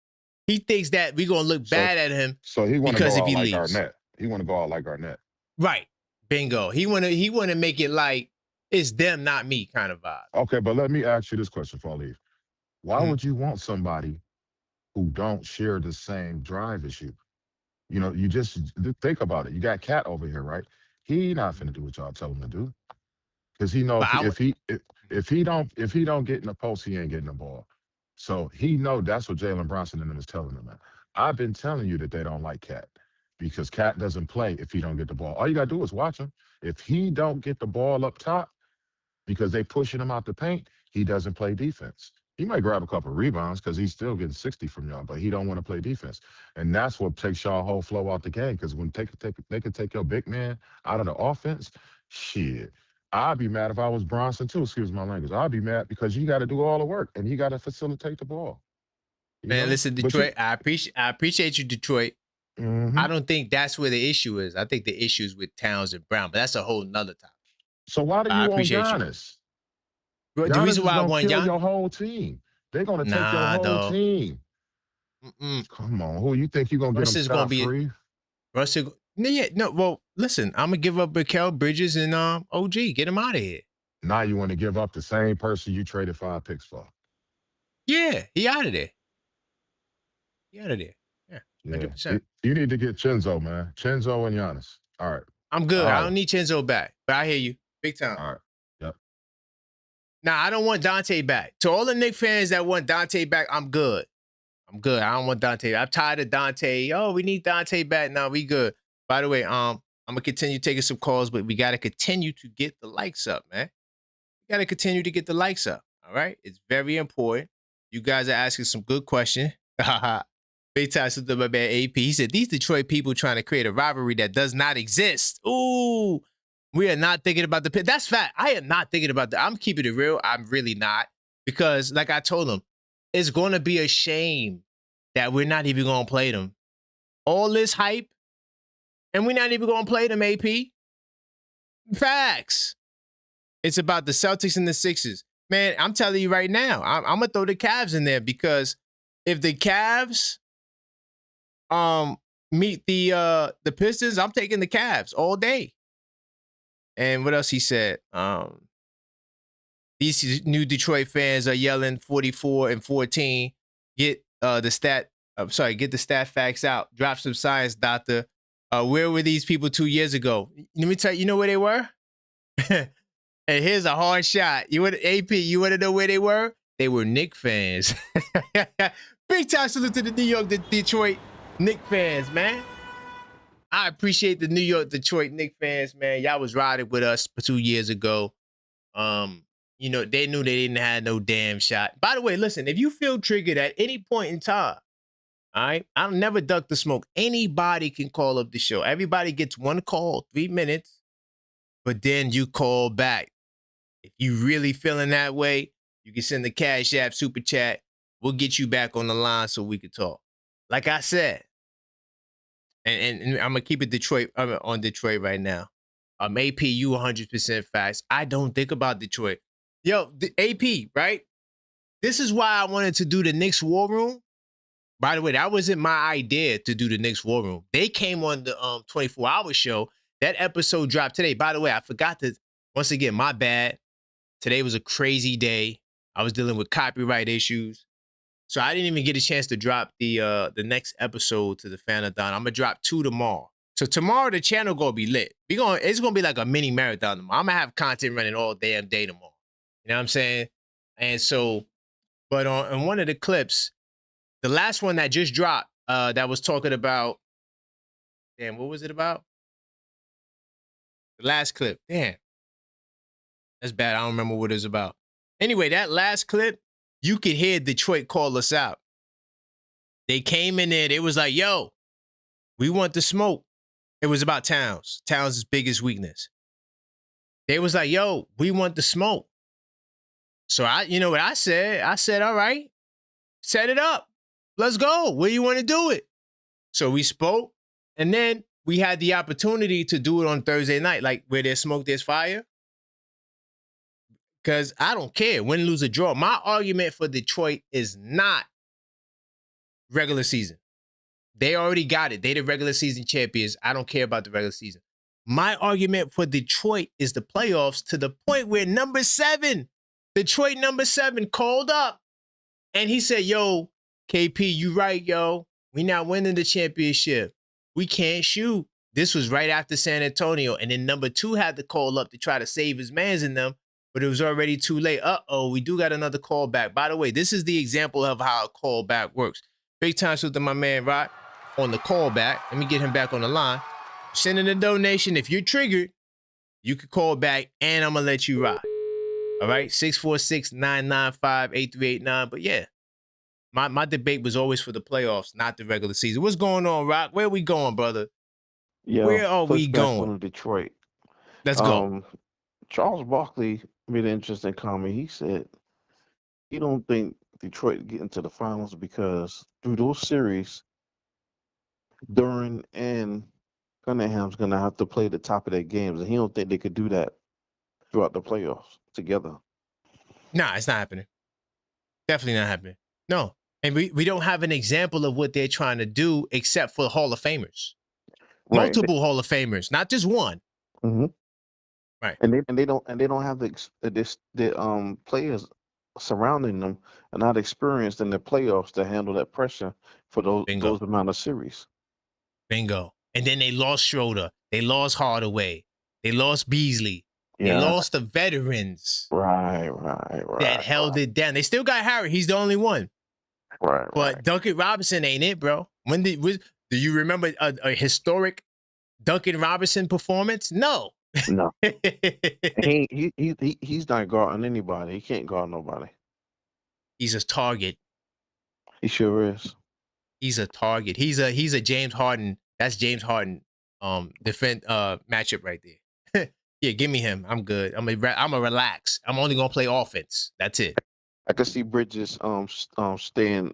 He thinks that we're gonna look bad at him.
So he want to go out like Garnett. He want to go out like Garnett.
Right. Bingo. He wanna make it like it's them, not me kind of vibe.
Okay, but let me ask you this question before I leave. Why would you want somebody who don't share the same drive as you? You know, you just think about it. You got Cat over here, right? He not finna do what y'all tell him to do. Because he knows if he don't get in the post, he ain't getting the ball. So he know that's what Jalen Brunson and them is telling him. I've been telling you that they don't like Cat because Cat doesn't play if he don't get the ball. All you got to do is watch him. If he don't get the ball up top because they pushing him out the paint, he doesn't play defense. He might grab a couple of rebounds because he's still getting 60 from y'all, but he don't want to play defense. And that's what takes y'all whole flow out the game because when they can take your big man out of the offense, shit. I'd be mad if I was Bronson too, excuse my language. I'd be mad because you got to do all the work and you got to facilitate the ball.
Man, listen, Detroit, I appreciate you, Detroit.
Mm-hmm.
I don't think that's where the issue is. I think the issue is with Towns and Brown, but that's a whole nother topic.
So why do you want Giannis?
The reason why I want
Giannis your whole team. They're going to take your whole team. Come on, who you think you're going to get them scot-free?
Russell, well, listen, I'm going to give up Mikal Bridges and OG. Get him out of here.
Now you want to give up the same person you traded 5 picks for.
Yeah, he out of there. Yeah, 100%.
You need to get Chenzo, man. Chenzo and Giannis. All right.
I'm good. I don't need Chenzo back, but I hear you. Big time.
All right. Yep.
Nah, I don't want Dante back. To all the Knicks fans that want Dante back, I'm good. I don't want Dante. I'm tired of Dante. Oh, we need Dante back. No, we good. By the way, I'm going to continue taking some calls, but we got to continue to get the likes up, man. We got to continue to get the likes up, all right? It's very important. You guys are asking some good questions. Big time to my man AP. He said, these Detroit people trying to create a rivalry that does not exist. Ooh. We are not thinking about the Pistons. That's fact. I am not thinking about that. I'm keeping it real. I'm really not. Because, like I told them, it's going to be a shame that we're not even going to play them. All this hype, and we're not even going to play them, AP. Facts. It's about the Celtics and the Sixers. Man, I'm telling you right now, I'm going to throw the Cavs in there because if the Cavs meet the Pistons, I'm taking the Cavs all day. And what else he said? These new Detroit fans are yelling 44 and 14. Get the stat facts out. Drop some science, doctor. Where were these people 2 years ago? Let me tell you, you know where they were? And here's a hard shot. AP, you want to know where they were? They were Knicks fans. Big time salute to the New York, the Detroit Knicks fans, man. I appreciate the New York, Detroit Knicks fans, man. Y'all was riding with us 2 years ago. You know, they knew they didn't have no damn shot. By the way, listen, if you feel triggered at any point in time, all right, I'll never duck the smoke. Anybody can call up the show. Everybody gets one call, 3 minutes, but then you call back. If you really feeling that way, you can send the Cash App Super Chat. We'll get you back on the line so we can talk. Like I said, and I'm gonna keep it on Detroit right now. AP, you 100% facts. I don't think about Detroit. Yo, the AP, right? This is why I wanted to do the Knicks War Room. By the way, that wasn't my idea to do the Knicks War Room. They came on the 24-hour show. That episode dropped today. By the way, I forgot to, once again, my bad. Today was a crazy day. I was dealing with copyright issues. So I didn't even get a chance to drop the next episode to the Fanathon. I'm gonna drop 2 tomorrow. So tomorrow the channel gonna be lit. It's gonna be like a mini marathon tomorrow. I'm gonna have content running all damn day tomorrow. You know what I'm saying? And so, but on one of the clips, the last one that just dropped, that was talking about, damn, what was it about? The last clip, damn. That's bad. I don't remember what it was about. Anyway, that last clip, you could hear Detroit call us out. They came in there. They was like, yo, we want the smoke. It was about Towns. Towns' biggest weakness. They was like, yo, we want the smoke. So you know what I said? I said, all right, set it up. Let's go. Where you want to do it? So we spoke, and then we had the opportunity to do it on Thursday night, like where there's smoke, there's fire. Because I don't care, win, lose, or draw. My argument for Detroit is not regular season. They already got it. They the regular season champions. I don't care about the regular season. My argument for Detroit is the playoffs, to the point where number 7, Detroit number 7, called up. And he said, yo, KP, you right, yo. We not winning the championship. We can't shoot. This was right after San Antonio. And then number 2 had to call up to try to save his mans in them. But it was already too late. Uh-oh, we do got another callback. By the way, this is the example of how a callback works. Big time salute to my man, Rod, on the callback. Let me get him back on the line. Send in a donation. If you're triggered, you can call back, and I'm going to let you ride. All right? 646-995-8389. But yeah, my debate was always for the playoffs, not the regular season. What's going on, Rock? Where are we going, brother? Where are we going?
On Detroit.
Let's go.
Charles Barkley made an interesting comment. He said he don't think Detroit get into the finals because through those series, Duran and Cunningham's gonna have to play the top of their games, and he don't think they could do that throughout the playoffs together.
Nah, it's not happening. Definitely not happening. No. And we don't have an example of what they're trying to do except for Hall of Famers. Right. Multiple Hall of Famers, not just one.
Mm-hmm.
Right.
And they don't have the players surrounding them are not experienced in the playoffs to handle that pressure for those amount of series.
Bingo. And then they lost Schroeder. They lost Hardaway. They lost Beasley. They lost the veterans.
Right.
That held it down. They still got Harry. He's the only one.
Right.
But Duncan Robinson ain't it, bro. Do you remember a historic Duncan Robinson performance? No.
No. He's not guarding anybody. He can't guard nobody.
He's a target.
He sure is.
He's a target. He's a James Harden. That's James Harden matchup right there. Yeah, give me him. I'm good. I'm a relax. I'm only gonna play offense. That's it.
I could see Bridges staying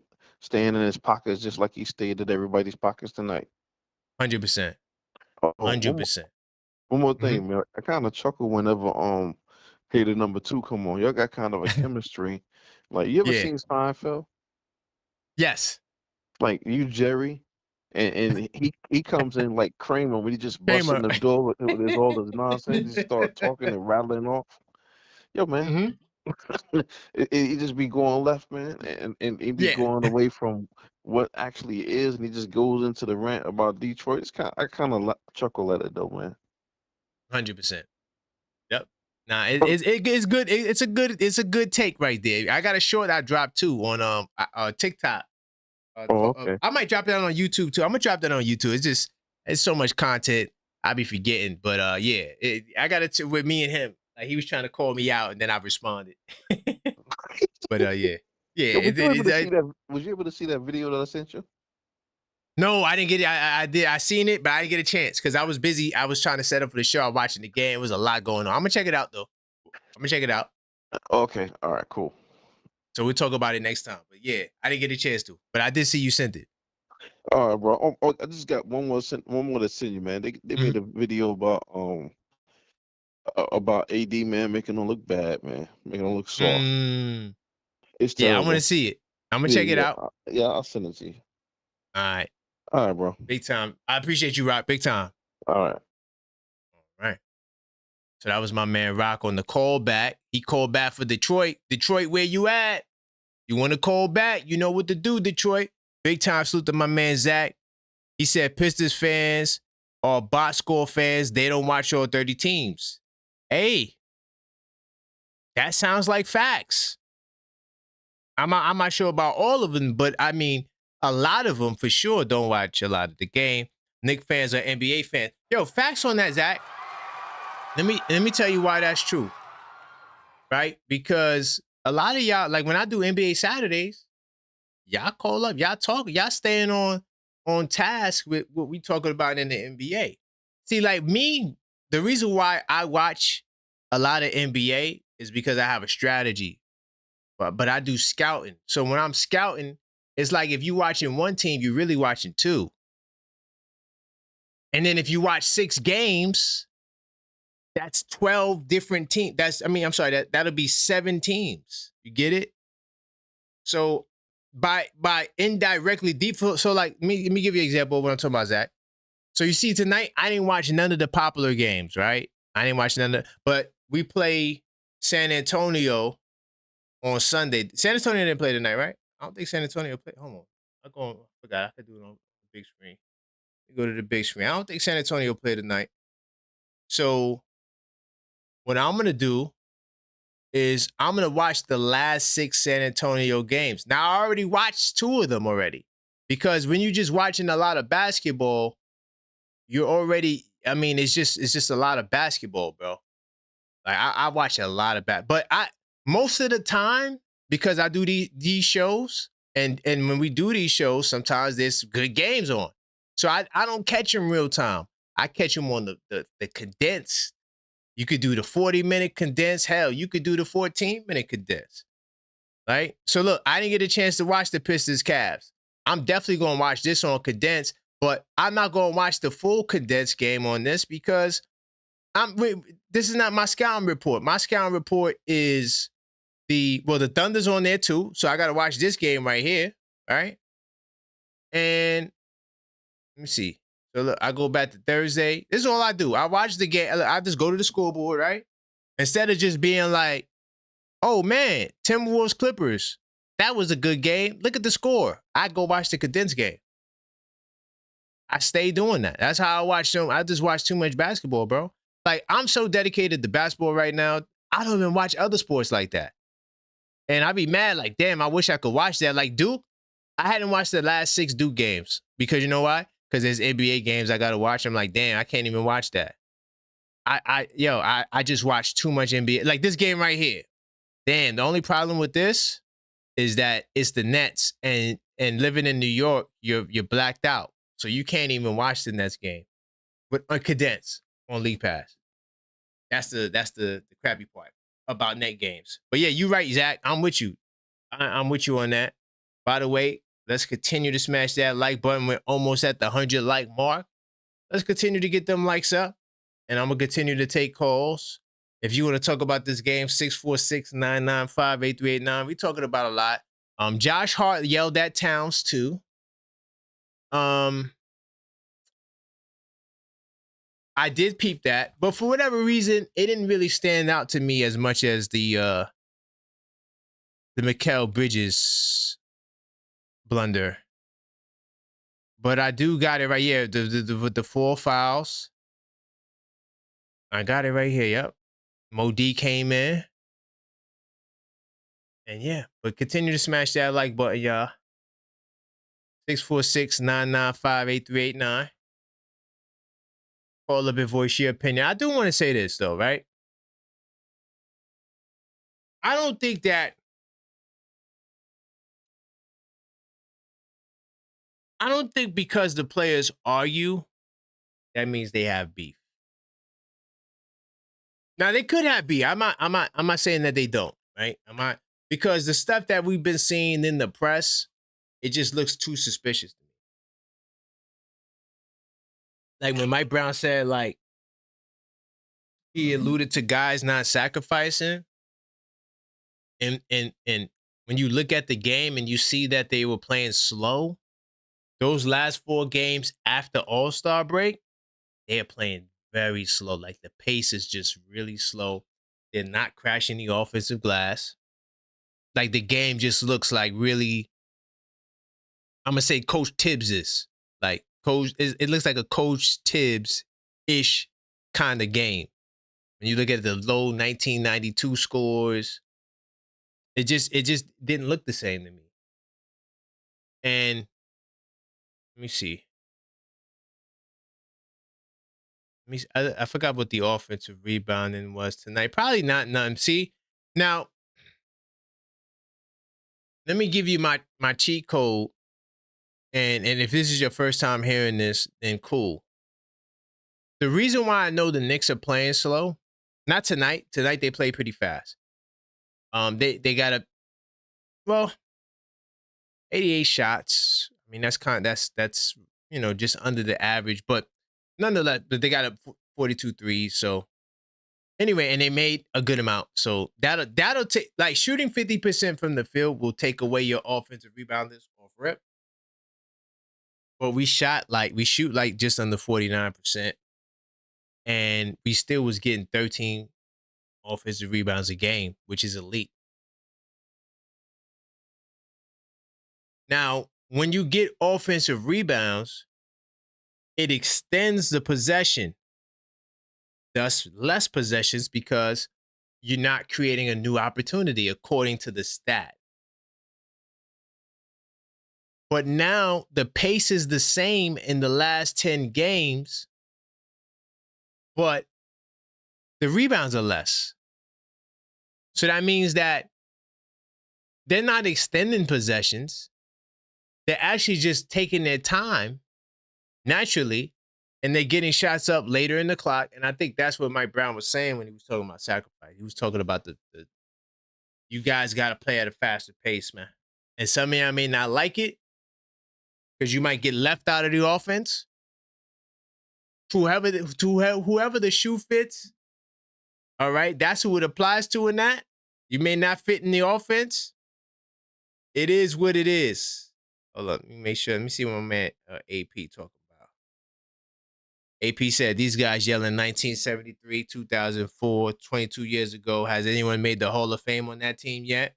in his pockets just like he stayed in everybody's pockets tonight.
100%.
Oh,
100%.
One more thing, man. I kind of chuckle whenever Hater number 2 come on. Y'all got kind of a chemistry. Like, you ever seen Seinfeld?
Yes.
Like, you, Jerry, and he comes in like Kramer when he just busts in the door with all this nonsense. He start talking and rattling off. Yo, man. He just be going left, man, and he be going away from what actually is, and he just goes into the rant about Detroit. It's I kind of chuckle at it though, man.
100%. Yep. Nah, it's good. It's a good take right there. I got a short I dropped too on TikTok.
Okay.
I might drop that on YouTube too. I'm gonna drop that on YouTube. It's so much content I be forgetting. But I got it with me and him. Like, he was trying to call me out, and then I responded. But yeah.
Was you able to see that video that I sent you?
No, I didn't get it. I did. I seen it, but I didn't get a chance because I was busy. I was trying to set up for the show. I was watching the game. It was a lot going on. I'm gonna check it out though. I'm gonna check it out.
Okay. All right. Cool.
So we'll talk about it next time. But yeah, I didn't get a chance to. But I did see you sent it.
All right, bro. I just got one more to send you, man. They made a video about AD, man, making him look bad, man, making him look soft. It's terrible.
Yeah, I want to see it. I'm gonna check it out.
Yeah, I'll send it to you.
All
right, bro.
Big time. I appreciate you, Rock. Big time.
All right.
So that was my man Rock on the call back. He called back for Detroit. Detroit, where you at? You want to call back? You know what to do, Detroit. Big time salute to my man Zach. He said Pistons fans or box score fans, they don't watch all 30 teams. Hey, that sounds like facts. I'm not sure about all of them, but I mean, a lot of them for sure don't watch a lot of the game. Knicks fans or NBA fans. Yo, facts on that, Zach. Let me tell you why that's true. Right? Because a lot of y'all, like when I do NBA Saturdays, y'all call up, y'all talk, y'all staying on task with what we talking about in the NBA. See, like me, the reason why I watch a lot of NBA is because I have a strategy. But I do scouting. So when I'm scouting, it's like if you watching one team, you're really watching two. And then if you watch 6 games, that's 12 different teams. That'll be 7 teams. You get it? So by indirectly default, so like let me give you an example of what I'm talking about, Zach. So you see tonight, I didn't watch none of the popular games, right? I didn't watch none of, but we play San Antonio on Sunday. San Antonio didn't play tonight, right? I don't think San Antonio played. Hold on. I forgot. I could do it on the big screen. Go to the big screen. I don't think San Antonio played tonight. So what I'm going to do is I'm going to watch the last 6 San Antonio games. Now, I already watched 2 of them already. Because when you're just watching a lot of basketball, you're already, I mean, it's just a lot of basketball, bro. Like I watch a lot of but most of the time, because I do these shows, and when we do these shows, sometimes there's good games on. So I don't catch them real time. I catch them on the condensed. You could do the 40-minute condensed. Hell, you could do the 14-minute condensed. Right? So look, I didn't get a chance to watch the Pistons Cavs. I'm definitely going to watch this on condensed, but I'm not going to watch the full condensed game on this because this is not my scouting report. My scouting report is the Thunder's on there too. So I got to watch this game right here. Right. And let me see. So look, I go back to Thursday. This is all I do. I watch the game. I just go to the scoreboard, right? Instead of just being like, oh man, Timberwolves Clippers. That was a good game. Look at the score. I go watch the condensed game. I stay doing that. That's how I watch them. I just watch too much basketball, bro. Like, I'm so dedicated to basketball right now, I don't even watch other sports like that. And I'd be mad, like, damn, I wish I could watch that. Like Duke, I hadn't watched the last 6 Duke games. Because you know why? Because there's NBA games I got to watch. I'm like, damn, I can't even watch that. I just watched too much NBA. Like this game right here. Damn, the only problem with this is that it's the Nets. And living in New York, you're blacked out. So you can't even watch the Nets game. But condensed on League Pass. That's the crappy part about net games. But yeah, you're right, Zach. I'm with you. I'm with you on that. By the way, let's continue to smash that like button. We're almost at the 100 like mark. Let's continue to get them likes up. And I'm going to continue to take calls. If you want to talk about this game, 646-995-8389. We're talking about a lot. Josh Hart yelled at Towns too. I did peep that, but for whatever reason, it didn't really stand out to me as much as the Mikal Bridges blunder. But I do got it right here with the 4 fouls. I got it right here. Yep. Mo D came in. And yeah, but continue to smash that like button, y'all. 646-995-8389. Call up and voice your opinion. I do want to say this though, right? I don't think because the players argue, that means they have beef. Now they could have beef. I'm not saying that they don't, right? Because the stuff that we've been seeing in the press, it just looks too suspicious to me. Like when Mike Brown said, like, he alluded to guys not sacrificing. And when you look at the game and you see that they were playing slow, those last 4 games after All-Star break, they're playing very slow. Like the pace is just really slow. They're not crashing the offensive glass. Like the game just looks like really, I'm going to say Coach Tibbs is. Like it looks like a Coach Tibbs-ish kind of game. When you look at the low 1992 scores, it just didn't look the same to me. And let me see. I forgot what the offensive rebounding was tonight. Probably not nothing. See, now let me give you my cheat code. And if this is your first time hearing this, then cool. The reason why I know the Knicks are playing slow, not tonight. Tonight they play pretty fast. They got 88 shots. I mean, that's just under the average, but nonetheless, they got a 42 threes. So anyway, and they made a good amount. So that'll take, like, shooting 50% from the field will take away your offensive rebounders off rip. But we shoot just under 49%. And we still was getting 13 offensive rebounds a game, which is elite. Now, when you get offensive rebounds, it extends the possession, thus less possessions, because you're not creating a new opportunity according to the stat. But now the pace is the same in the last 10 games, but the rebounds are less. So that means that they're not extending possessions. They're actually just taking their time naturally, and they're getting shots up later in the clock. And I think that's what Mike Brown was saying when he was talking about sacrifice. He was talking about the you guys got to play at a faster pace, man. And some of y'all may not like it because you might get left out of the offense. Whoever the shoe fits, all right, that's who it applies to in that. You may not fit in the offense. It is what it is. Hold up, let me make sure. Let me see what my man AP talking about. AP said, these guys yelling 1973, 2004, 22 years ago. Has anyone made the Hall of Fame on that team yet?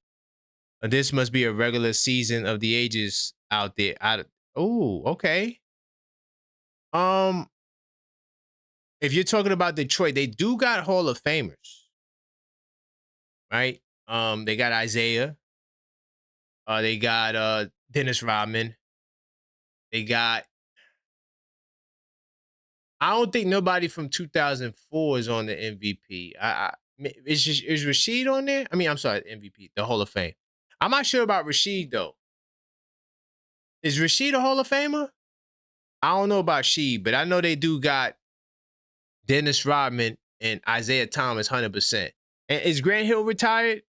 This must be a regular season of the ages out there. Oh, okay. If you're talking about Detroit, they do got Hall of Famers, right? They got Isaiah. They got Dennis Rodman. They got, I don't think nobody from 2004 is on the MVP. Is Rashid on there? I mean, I'm sorry, MVP, the Hall of Fame. I'm not sure about Rashid though. Is Rashid a Hall of Famer? I don't know about Sheed, but I know they do got Dennis Rodman and Isaiah Thomas 100%. And is Grant Hill retired?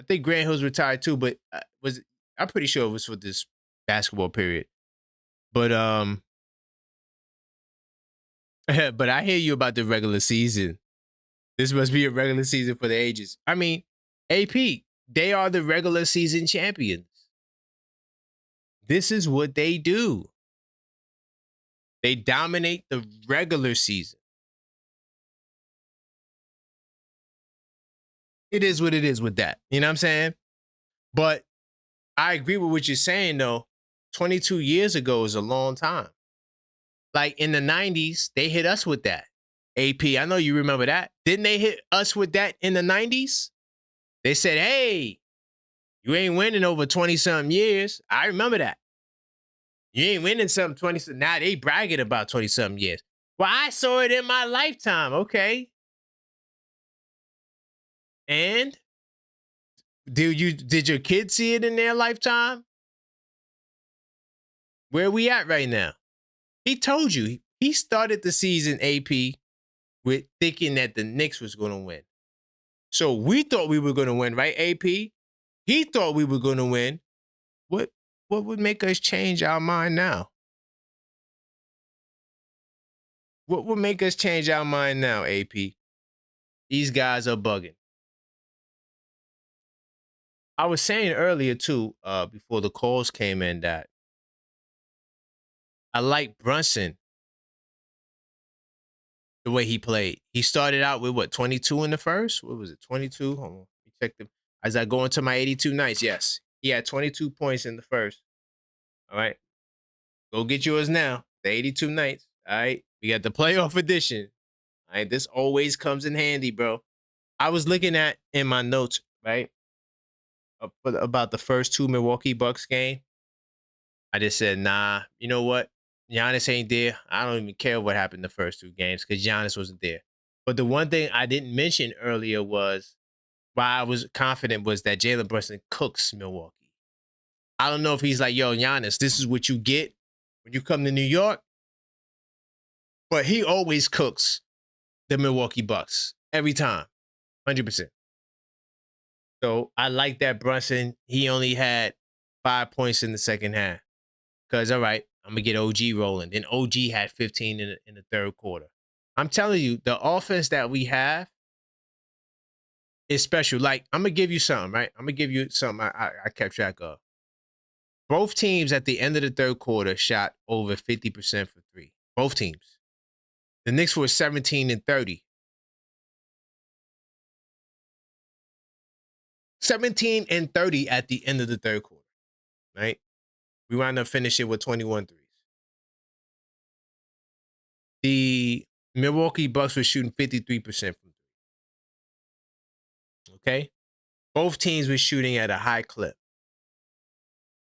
I think Grant Hill's retired too, but I'm pretty sure it was for this basketball period. But but I hear you about the regular season. This must be a regular season for the ages. I mean, AP, they are the regular season champions. This is what they do. They dominate the regular season. It is what it is with that. You know what I'm saying? But I agree with what you're saying, though. 22 years ago is a long time. Like in the 90s, they hit us with that. AP, I know you remember that. Didn't they hit us with that in the 90s? They said, hey, you ain't winning over 20-something years. I remember that. You ain't winning something 20. Now they bragging about 20-something years. Well, I saw it in my lifetime. Okay. And did your kids see it in their lifetime? Where are we at right now? He told you. He started the season, AP, with thinking that the Knicks was going to win. So we thought we were going to win, right, AP? He thought we were going to win. What would make us change our mind now? What would make us change our mind now, AP? These guys are bugging. I was saying earlier, too, before the calls came in, that I like Brunson, the way he played. He started out with, what, 22 in the first? What was it, 22? Hold on. Let me check them. As I go into my 82 nights, yes. He had 22 points in the first. All right. Go get yours now. The 82 nights. All right. We got the playoff edition. All right. This always comes in handy, bro. I was looking at in my notes, right, about the first two Milwaukee Bucks game. I just said, nah, you know what? Giannis ain't there. I don't even care what happened the first two games because Giannis wasn't there. But the one thing I didn't mention earlier was why I was confident was that Jalen Brunson cooks Milwaukee. I don't know if he's like, yo, Giannis, this is what you get when you come to New York. But he always cooks the Milwaukee Bucks every time, 100%. So I like that Brunson. He only had 5 points in the second half. Because, all right, I'm going to get OG rolling. Then OG had 15 in the third quarter. I'm telling you, the offense that we have is special. Like, I'm going to give you something, right? I'm going to give you something I kept track of. Both teams at the end of the third quarter shot over 50% for three. Both teams. The Knicks were 17 and 30. 17 and 30 at the end of the third quarter, right? We wound up finishing with 21 threes. The Milwaukee Bucks were shooting 53% from three. Okay? Both teams were shooting at a high clip.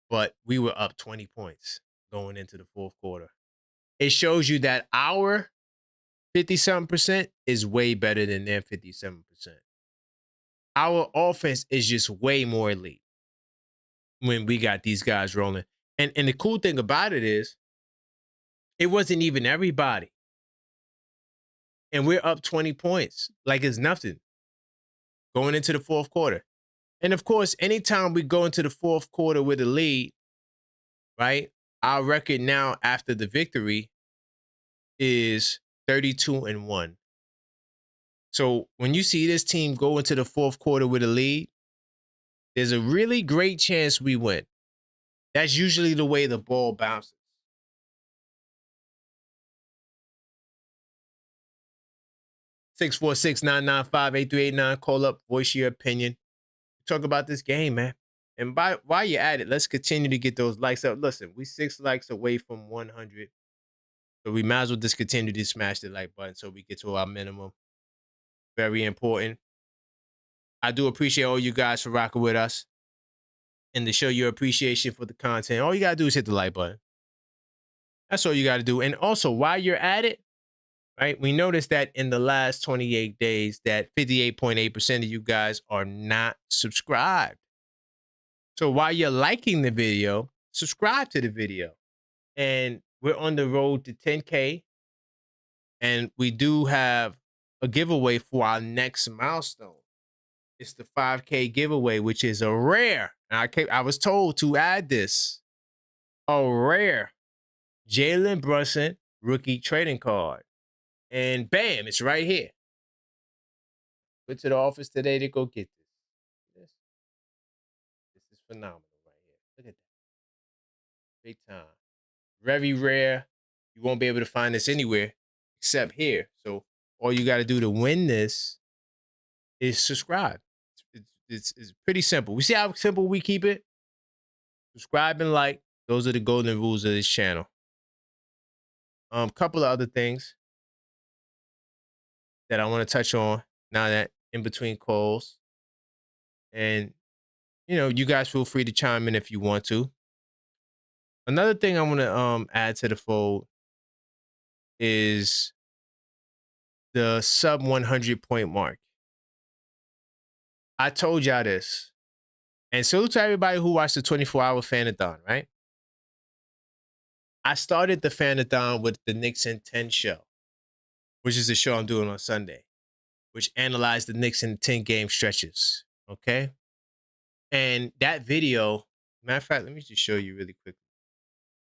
But we were up 20 points going into the fourth quarter. It shows you that our 50-something% is way better than their 57%. Our offense is just way more elite when we got these guys rolling. And the cool thing about it is, it wasn't even everybody. And we're up 20 points like it's nothing going into the fourth quarter. And of course, anytime we go into the fourth quarter with a lead, right, our record now after the victory is 32-1. So when you see this team go into the fourth quarter with a lead, there's a really great chance we win. That's usually the way the ball bounces. Six 646-995-8389. Call up, voice your opinion. Talk about this game, man. And while you're at it, let's continue to get those likes up. Listen, we 6 likes away from 100. So we might as well just continue to smash the like button so we get to our minimum. Very important. I do appreciate all you guys for rocking with us and to show your appreciation for the content. All you got to do is hit the like button. That's all you got to do. And also, while you're at it, right, we noticed that in the last 28 days that 58.8% of you guys are not subscribed. So while you're liking the video, subscribe to the video. And we're on the road to 10K. And we do have a giveaway for our next milestone. It's the 5K giveaway, which is a rare. And I was told to add this. A rare Jalen Brunson rookie trading card. And bam, it's right here. Went to the office today to go get this. This is phenomenal right here. Look at that. Big time. Very rare. You won't be able to find this anywhere except here. So all you got to do to win this is subscribe. It's pretty simple. We see how simple we keep it? Subscribe and like. Those are the golden rules of this channel. Couple of other things that I want to touch on now that in between calls. And, you know, you guys feel free to chime in if you want to. Another thing I want to add to the fold is the sub 100 point mark. I told y'all this. And salute to everybody who watched the 24-hour Fanathon, right? I started the Fanathon with the Knicks in 10 show, which is the show I'm doing on Sunday, which analyzed the Knicks in 10 game stretches, okay? And that video, matter of fact, let me just show you really quick.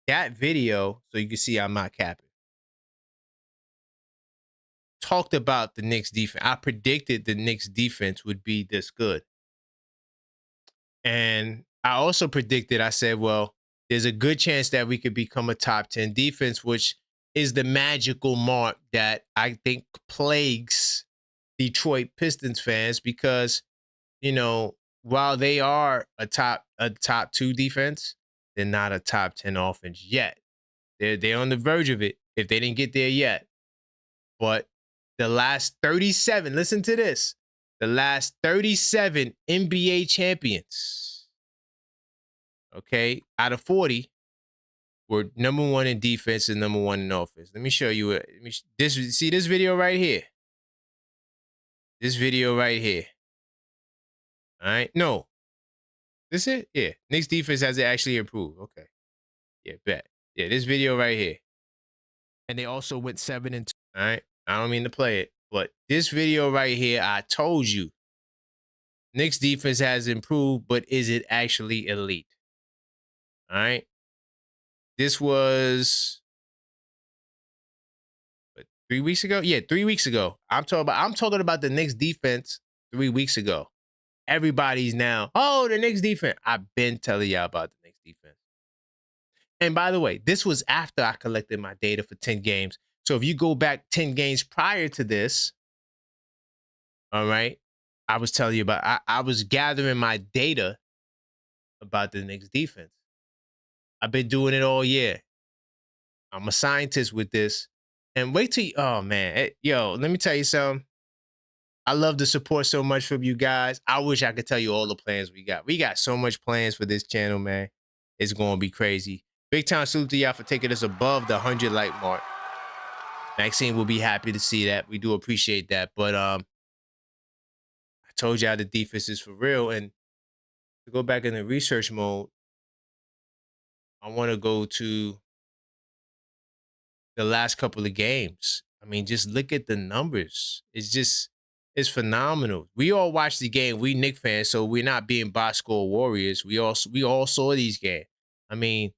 That video, so you can see I'm not capping, talked about the Knicks defense. I predicted the Knicks defense would be this good. And I also predicted, I said, well, there's a good chance that we could become a top 10 defense, which is the magical mark that I think plagues Detroit Pistons fans because, you know, while they are a top 2 defense, they're not a top 10 offense yet. They're on the verge of it if they didn't get there yet. But the last 37, listen to this, the last 37 NBA champions, okay, out of 40 were number 1 in defense and number 1 in offense. Let me show you it. See this video right here. This video right here. All right. No. This it? Yeah. Knicks defense has actually improved. Okay. Yeah, bet. Yeah, this video right here. And they also went 7-2. All right. I don't mean to play it, but this video right here, I told you, Knicks defense has improved, but is it actually elite? All right. This was 3 weeks ago. Yeah, 3 weeks ago. I'm talking about the Knicks defense 3 weeks ago. Everybody's now, oh, the Knicks defense. I've been telling y'all about the Knicks defense. And by the way, this was after I collected my data for 10 games. So if you go back 10 games prior to this, all right, I was telling you about, I was gathering my data about the Knicks defense. I've been doing it all year. I'm a scientist with this. And wait till, oh man, yo, let me tell you something. I love the support so much from you guys. I wish I could tell you all the plans we got. We got so much plans for this channel, man. It's going to be crazy. Big time salute to y'all for taking us above the 100 like mark. Maxine will be happy to see that. We do appreciate that. But I told y'all the defense is for real. And to go back in the research mode, I want to go to the last couple of games. I mean, just look at the numbers. It's phenomenal. We all watched the game. We Knicks fans, so we're not being box score warriors. We all saw these games. I mean,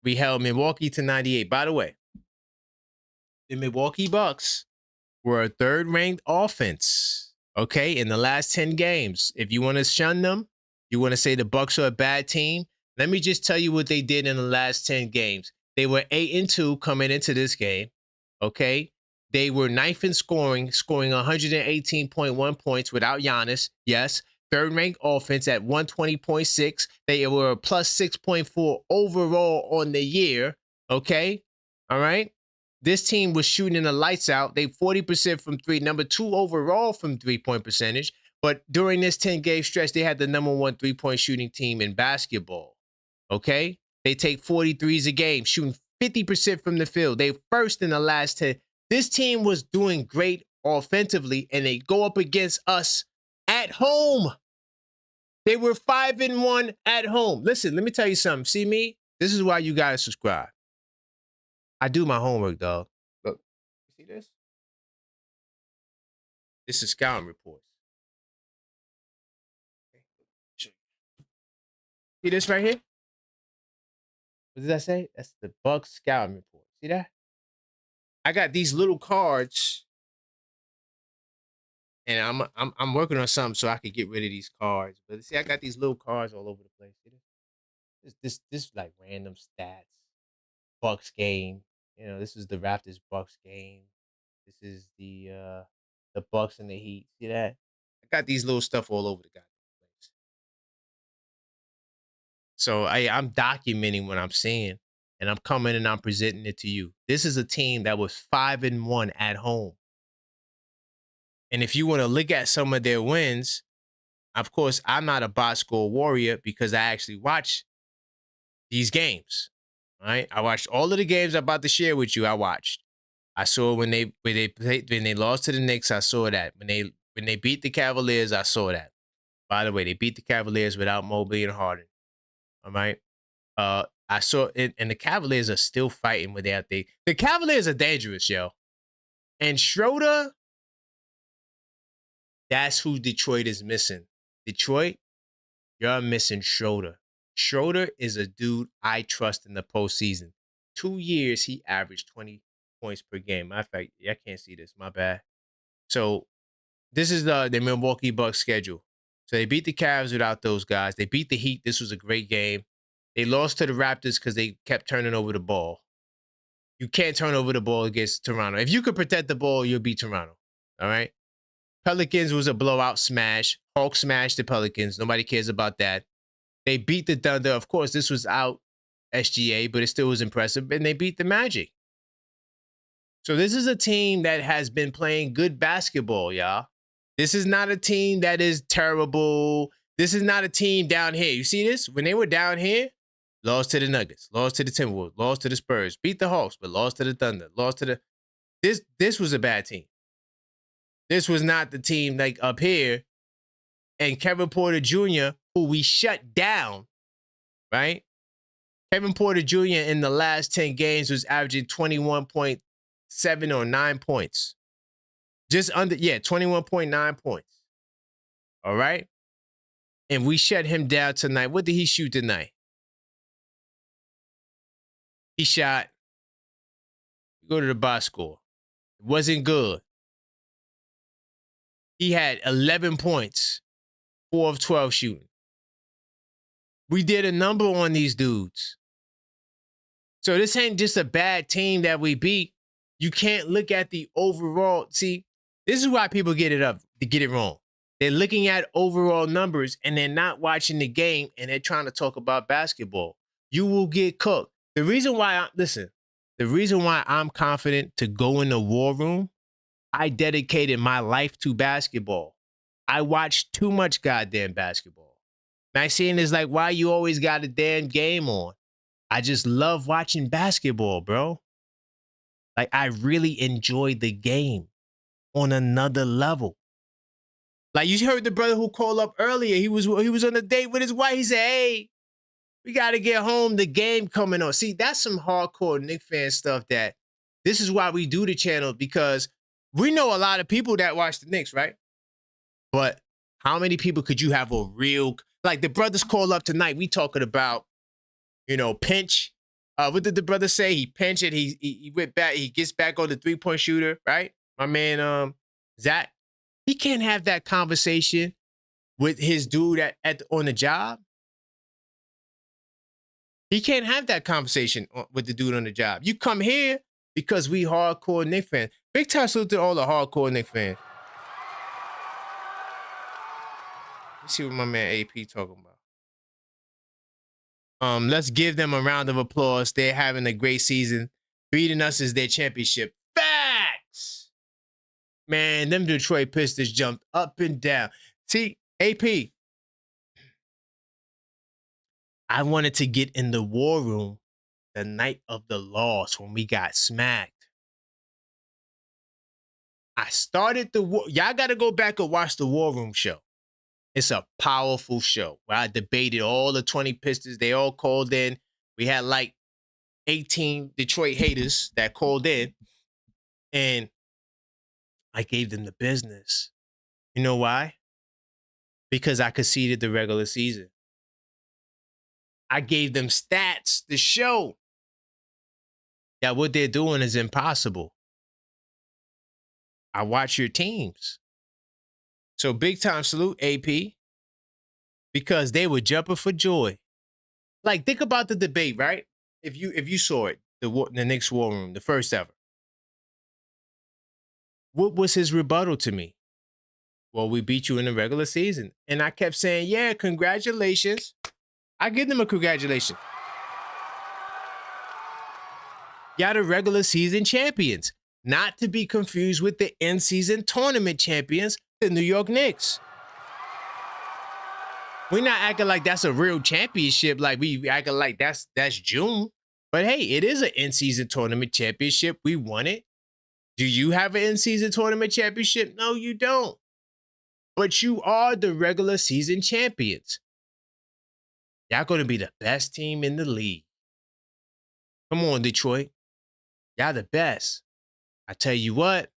we held Milwaukee to 98. By the way, the Milwaukee Bucks were a 3rd-ranked offense, okay, in the last 10 games. If you want to shun them, you want to say the Bucks are a bad team, let me just tell you what they did in the last 10 games. They were 8-2 coming into this game, okay? They were 9th in scoring 118.1 points without Giannis. Yes, 3rd-ranked offense at 120.6. They were a plus 6.4 overall on the year, okay? All right? This team was shooting in the lights out. They 40% from 3, number 2 overall from 3-point percentage. But during this 10-game stretch, they had the number 1 3-point shooting team in basketball, okay? They take 43s a game, shooting 50% from the field. They first in the last 10. This team was doing great offensively, and they go up against us at home. They were 5-1 at home. Listen, let me tell you something. See me? This is why you got to subscribe. I do my homework, dog. Look, you see this? This is scouting reports. See this right here? What does that say? That's the Bucks scouting report. See that? I got these little cards, and I'm working on something so I could get rid of these cards. But see, I got these little cards all over the place. See this like random stats. Bucks game. You know, this is the Raptors Bucks game. This is the Bucks and the Heat. See that? I got these little stuff all over the goddamn place. So I'm documenting what I'm seeing, and I'm coming and I'm presenting it to you. This is a team that was 5-1 at home. And if you want to look at some of their wins, of course, I'm not a box score warrior because I actually watch these games. Right? I watched all of the games I'm about to share with you. I watched. I saw when they lost to the Knicks. I saw that when they beat the Cavaliers. I saw that. By the way, they beat the Cavaliers without Mobley and Harden. All right. I saw it, and the Cavaliers are still fighting with that. The Cavaliers are dangerous, yo. And Schroeder, that's who Detroit is missing. Detroit, you're missing Schroeder. Schroeder is a dude I trust in the postseason. 2 years, he averaged 20 points per game. Matter of fact, I can't see this. My bad. So this is the Milwaukee Bucks schedule. So they beat the Cavs without those guys. They beat the Heat. This was a great game. They lost to the Raptors because they kept turning over the ball. You can't turn over the ball against Toronto. If you could protect the ball, you'll beat Toronto. All right? Pelicans was a blowout smash. Hawks smashed the Pelicans. Nobody cares about that. They beat the Thunder. Of course, this was out SGA, but it still was impressive. And they beat the Magic. So this is a team that has been playing good basketball, y'all. This is not a team that is terrible. This is not a team down here. You see this? When they were down here, lost to the Nuggets, lost to the Timberwolves, lost to the Spurs, beat the Hawks, but lost to the Thunder, lost to the... This was a bad team. This was not the team like up here. And Kevin Porter Jr., who we shut down, right? Kevin Porter Jr. in the last 10 games was averaging 21.7 or 9 points. Just under, 21.9 points. All right? And we shut him down tonight. What did he shoot tonight? He shot, go to the box score. It wasn't good. He had 11 points, 4 of 12 shooting. We did a number on these dudes. So this ain't just a bad team that we beat. You can't look at the overall. See, this is why people get it wrong. They're looking at overall numbers and they're not watching the game and they're trying to talk about basketball. You will get cooked. The reason why I'm confident to go in the war room, I dedicated my life to basketball. I watched too much goddamn basketball. Maxine is like, why you always got a damn game on? I just love watching basketball, bro. Like, I really enjoy the game on another level. Like, you heard the brother who called up earlier. He was on a date with his wife. He said, hey, we got to get home. The game coming on. See, that's some hardcore Knicks fan stuff that this is why we do the channel, because we know a lot of people that watch the Knicks, right? But how many people could you have a real, like the brothers call up tonight, we talking about, pinch. What did the brother say? He pinched it. He went back. He gets back on the 3-point shooter, right? My man, Zach. He can't have that conversation with his dude on the job. He can't have that conversation with the dude on the job. You come here because we hardcore Knicks fans. Big time salute to all the hardcore Knicks fans. Let's see what my man AP talking about. Let's give them a round of applause. They're having a great season. Beating us is their championship. Facts! Man, them Detroit Pistons jumped up and down. See, AP, I wanted to get in the war room the night of the loss when we got smacked. I started the war. Y'all got to go back and watch the War Room show. It's a powerful show where I debated all the 20 Pistons. They all called in. We had like 18 Detroit haters that called in. And I gave them the business. You know why? Because I conceded the regular season. I gave them stats to show that what they're doing is impossible. I watch your teams. So big time salute, AP, because they were jumping for joy. Like, think about the debate, right? If you saw it, the Knicks War Room, the first ever. What was his rebuttal to me? Well, we beat you in the regular season. And I kept saying, yeah, congratulations. I give them a congratulations. Y'all the regular season champions. Not to be confused with the in-season tournament champions, the New York Knicks. We're not acting like that's a real championship, like we acting like that's June. But hey, it is an in-season tournament championship. We won it. Do you have an in-season tournament championship? No, you don't. But you are the regular season champions. Y'all going to be the best team in the league. Come on, Detroit. Y'all the best. I tell you what,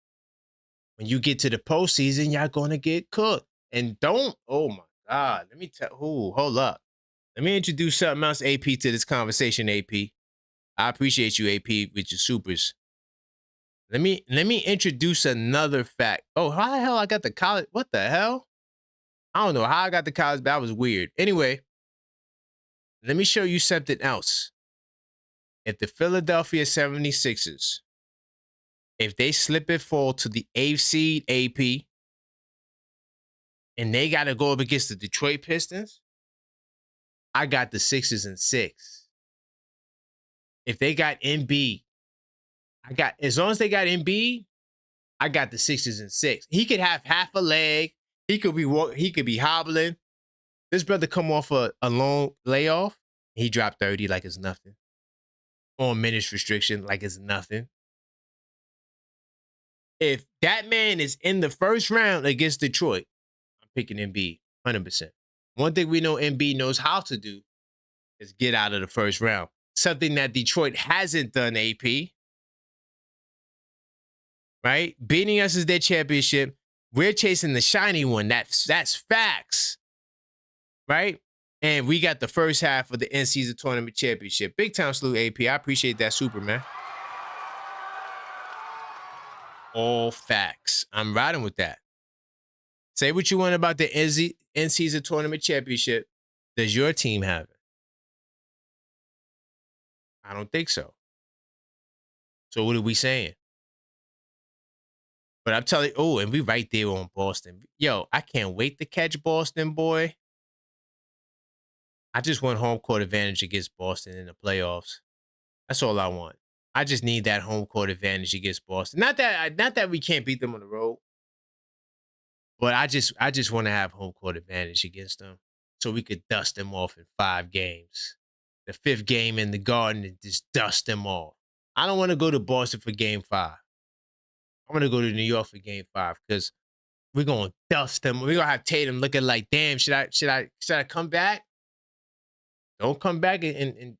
when you get to the postseason, y'all going to get cooked. And don't, oh my God, let me tell, hold up. Let me introduce something else, AP, to this conversation, AP. I appreciate you, AP, with your supers. Let me introduce another fact. Oh, how the hell I got the college? What the hell? I don't know how I got the college, but that was weird. Anyway, let me show you something else. If the Philadelphia 76ers, if they slip and fall to the 8th seed, AP, and they got to go up against the Detroit Pistons, I got the Sixers in 6. If they got Embiid, as long as they got Embiid, I got the Sixers in 6. He could have half a leg. He could be hobbling. This brother come off a long layoff. He dropped 30 like it's nothing. On minutes restriction like it's nothing. If that man is in the first round against Detroit, I'm picking Embiid 100%. One thing we know Embiid knows how to do is get out of the first round. Something that Detroit hasn't done, AP. Right? Beating us is their championship. We're chasing the shiny one. That's facts. Right? And we got the first half of the in-season tournament championship. Big time salute, AP. I appreciate that super, man. All facts. I'm riding with that. Say what you want about the in-season tournament championship. Does your team have it? I don't think so. So what are we saying? But I'm telling you, oh, and we right there on Boston. Yo, I can't wait to catch Boston, boy. I just want home court advantage against Boston in the playoffs. That's all I want. I just need that home court advantage against Boston. Not that we can't beat them on the road, but I just want to have home court advantage against them so we could dust them off in 5 games. The 5th game in the Garden and just dust them off. I don't want to go to Boston for game 5. I want to go to New York for game 5 because we're going to dust them. We're going to have Tatum looking like, damn, should I come back? Don't come back and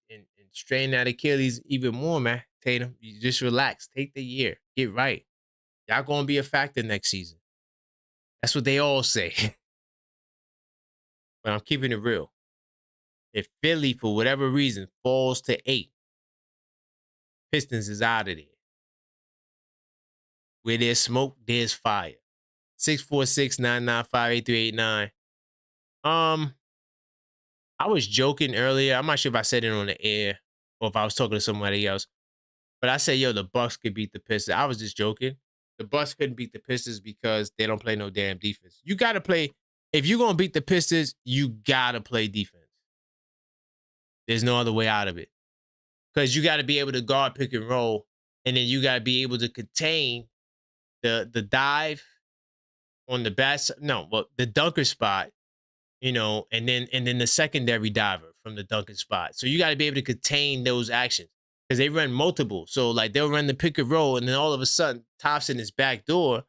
strain that Achilles even more, man. Tatum, you just relax. Take the year. Get right. Y'all going to be a factor next season. That's what they all say. But I'm keeping it real. If Philly, for whatever reason, falls to 8, Pistons is out of there. Where there's smoke, there's fire. 646-995-8389. I was joking earlier. I'm not sure if I said it on the air or if I was talking to somebody else. But I said, yo, the Bucks could beat the Pistons. I was just joking. The Bucks couldn't beat the Pistons because they don't play no damn defense. You got to play. If you're going to beat the Pistons, you got to play defense. There's no other way out of it. Because you got to be able to guard, pick, and roll. And then you got to be able to contain the dive on the the dunker spot, and then the secondary diver from the dunker spot. So you got to be able to contain those actions because they run multiple. So like they'll run the pick and roll, and then all of a sudden Thompson is back door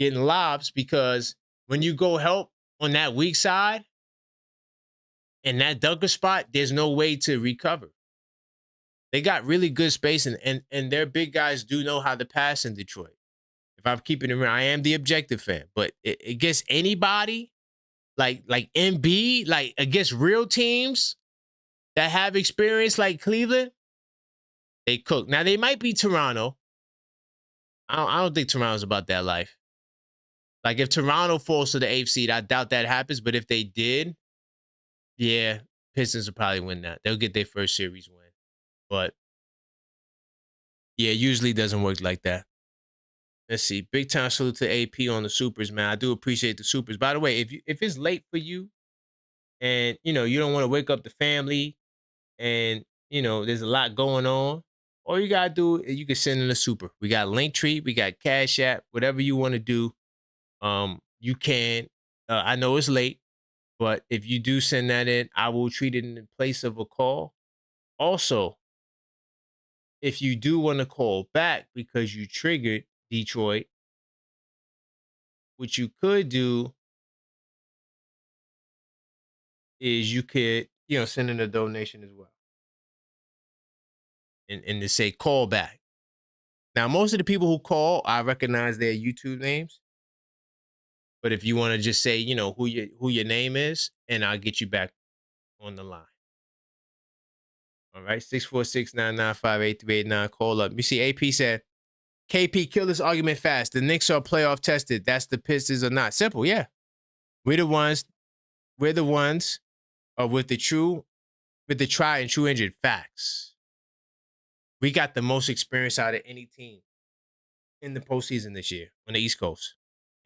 getting lobs because when you go help on that weak side in that dunker spot, there's no way to recover. They got really good space, and their big guys do know how to pass in Detroit. If If I'm keeping it real, I am the objective fan. But against anybody, like MB, like against real teams that have experience like Cleveland, they cook. Now, they might be Toronto. I don't think Toronto's about that life. Like, if Toronto falls to the 8th seed, I doubt that happens. But if they did, yeah, Pistons will probably win that. They'll get their first series win. But, yeah, it usually doesn't work like that. Let's see. Big time salute to AP on the supers, man. I do appreciate the supers. By the way, if it's late for you and, you don't want to wake up the family and, there's a lot going on, all you got to do is you can send in a super. We got Linktree. We got Cash App. Whatever you want to do, you can. I know it's late, but if you do send that in, I will treat it in place of a call. Also, if you do want to call back because you triggered Detroit, what you could do is you could, send in a donation as well. And to say call back. Now, most of the people who call, I recognize their YouTube names. But if you want to just say, who your name is, and I'll get you back on the line. All right, 646-995-8389. Call up. You see, AP said, KP, kill this argument fast. The Knicks are playoff tested. That's the Pistons or not. Simple, yeah. We're the ones with the tried and true injured. Facts. We got the most experience out of any team in the postseason this year on the East Coast,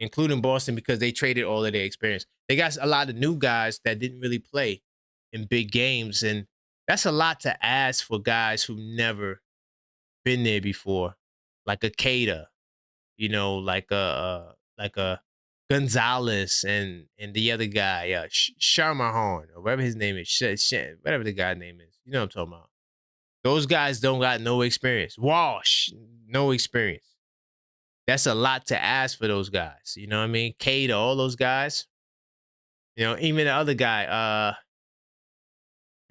including Boston, because they traded all of their experience. They got a lot of new guys that didn't really play in big games, and that's a lot to ask for guys who've never been there before, like a Cada, like a Gonzalez and the other guy, Sharmahan, or whatever his name is, whatever the guy's name is. You know what I'm talking about. Those guys don't got no experience. Walsh, no experience. That's a lot to ask for those guys. You know what I mean? Cada, all those guys. Even the other guy,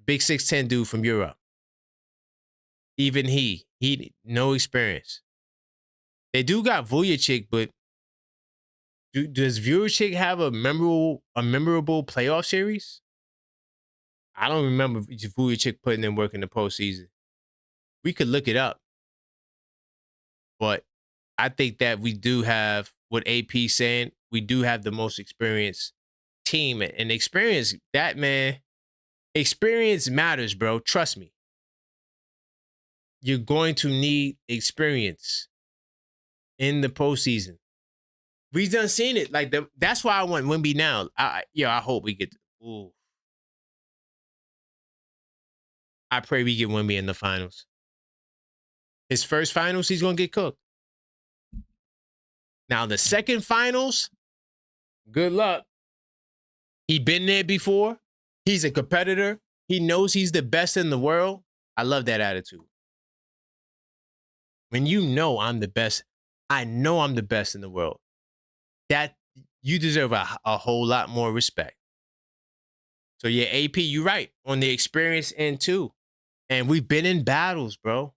big 6'10" dude from Europe. Even he no experience. They do got Vujacic, but does Vujacic have a memorable playoff series? I don't remember Vujacic putting in work in the postseason. We could look it up. But I think that we do have what AP saying. We do have the most experienced team, and experience matters, bro. Trust me. You're going to need experience in the postseason. We've done seen it. That's why I want Wemby now. I hope we get. Ooh. I pray we get Wemby in the finals. His first finals, he's gonna get cooked. Now the second finals, good luck. He been there before. He's a competitor. He knows he's the best in the world. I love that attitude. When I'm the best, I know I'm the best in the world. That you deserve a whole lot more respect. So yeah, AP, you're right on the experience end too. And we've been in battles, bro.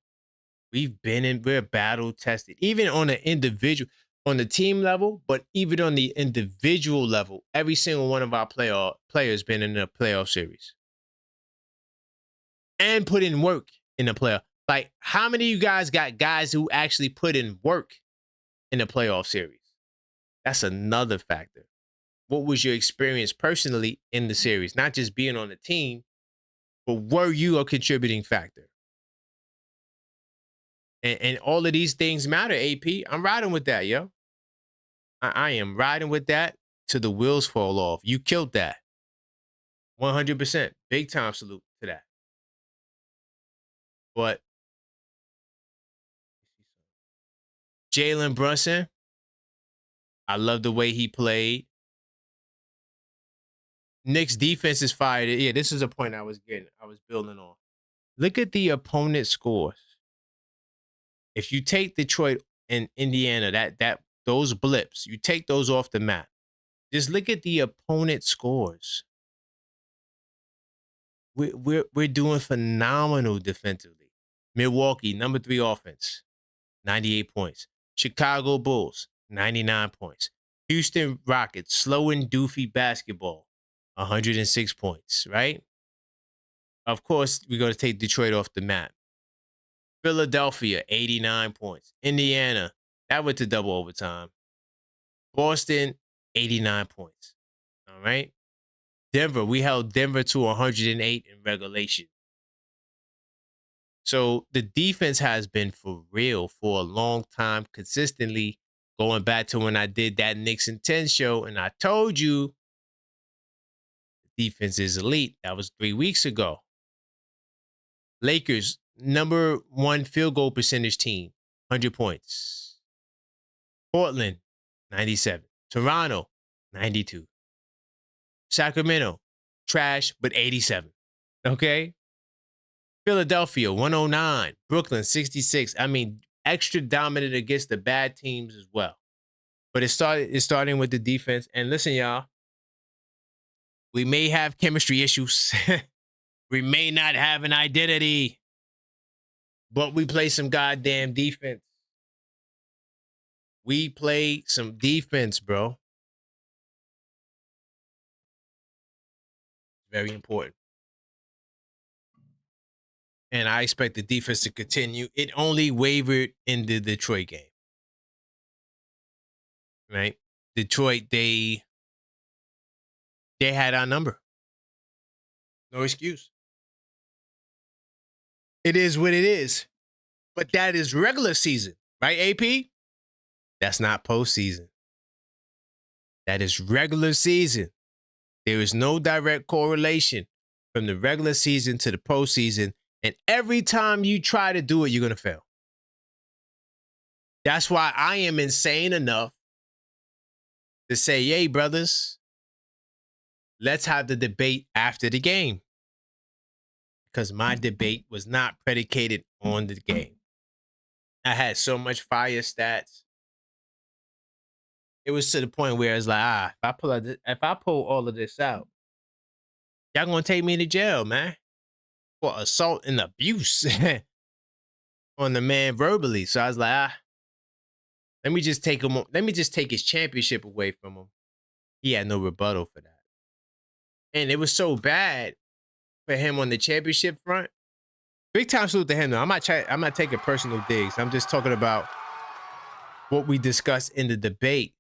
We're battle tested, even on the team level, but even on the individual level. Every single one of our players been in a playoff series and put in work in the playoff. Like, how many of you guys got guys who actually put in work in the playoff series? That's another factor. What was your experience personally in the series? Not just being on the team, but were you a contributing factor? And all of these things matter, AP. I'm riding with that, yo. I am riding with that till the wheels fall off. You killed that. 100%. Big time salute to that. But Jalen Brunson, I love the way he played. Knicks defense is fired. Yeah, this is a point I was building on. Look at the opponent scores. If you take Detroit and Indiana, those blips, you take those off the map. Just look at the opponent scores. We're doing phenomenal defensively. Milwaukee, number 3 offense, 98 points. Chicago Bulls, 99 points. Houston Rockets, slow and doofy basketball, 106 points, right? Of course, we're going to take Detroit off the map. Philadelphia, 89 points. Indiana, that went to double overtime. Boston, 89 points. All right. Denver, we held Denver to 108 in regulation. So the defense has been for real for a long time, consistently going back to when I did that Knicks and 10 show, and I told you the defense is elite. That was 3 weeks ago. Lakers, number 1 field goal percentage team, 100 points. Portland, 97. Toronto, 92. Sacramento, trash, but 87. Okay? Philadelphia, 109. Brooklyn, 66. I mean, extra dominant against the bad teams as well. But it's starting with the defense. And listen, y'all, we may have chemistry issues. We may not have an identity. But we play some goddamn defense. We play some defense, bro. Very important. And I expect the defense to continue. It only wavered in the Detroit game. Right? Detroit, they had our number. No excuse. It is what it is. But that is regular season, right, AP? That's not postseason. That is regular season. There is no direct correlation from the regular season to the postseason. And every time you try to do it, you're going to fail. That's why I am insane enough to say, hey, brothers, let's have the debate after the game. Because my debate was not predicated on the game. I had so much fire stats. It was to the point where it's like, if I pull all of this out, y'all gonna take me to jail, man, for assault and abuse on the man verbally. So I was like, let me just take him. Let me just take his championship away from him. He had no rebuttal for that, and it was so bad for him on the championship front. Big time salute to him, though. I'm not taking personal digs. I'm just talking about what we discussed in the debate.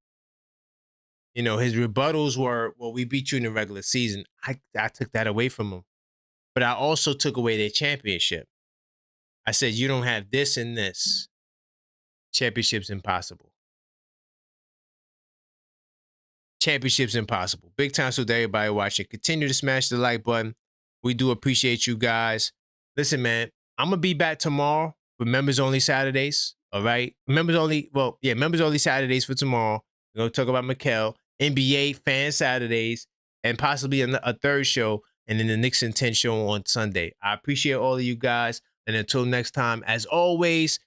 You know, his rebuttals were, well, we beat you in the regular season. I took that away from him. But I also took away their championship. I said, you don't have this and this. Championship's impossible. Championship's impossible. Big time salute to everybody watching. Continue to smash the like button. We do appreciate you guys. Listen, man, I'm going to be back tomorrow for members only Saturdays. All right? Members only Saturdays for tomorrow. We're going to talk about Mikal, NBA fan Saturdays, and possibly a third show, and then the Knicks and 10 show on Sunday. I appreciate all of you guys. And until next time, as always,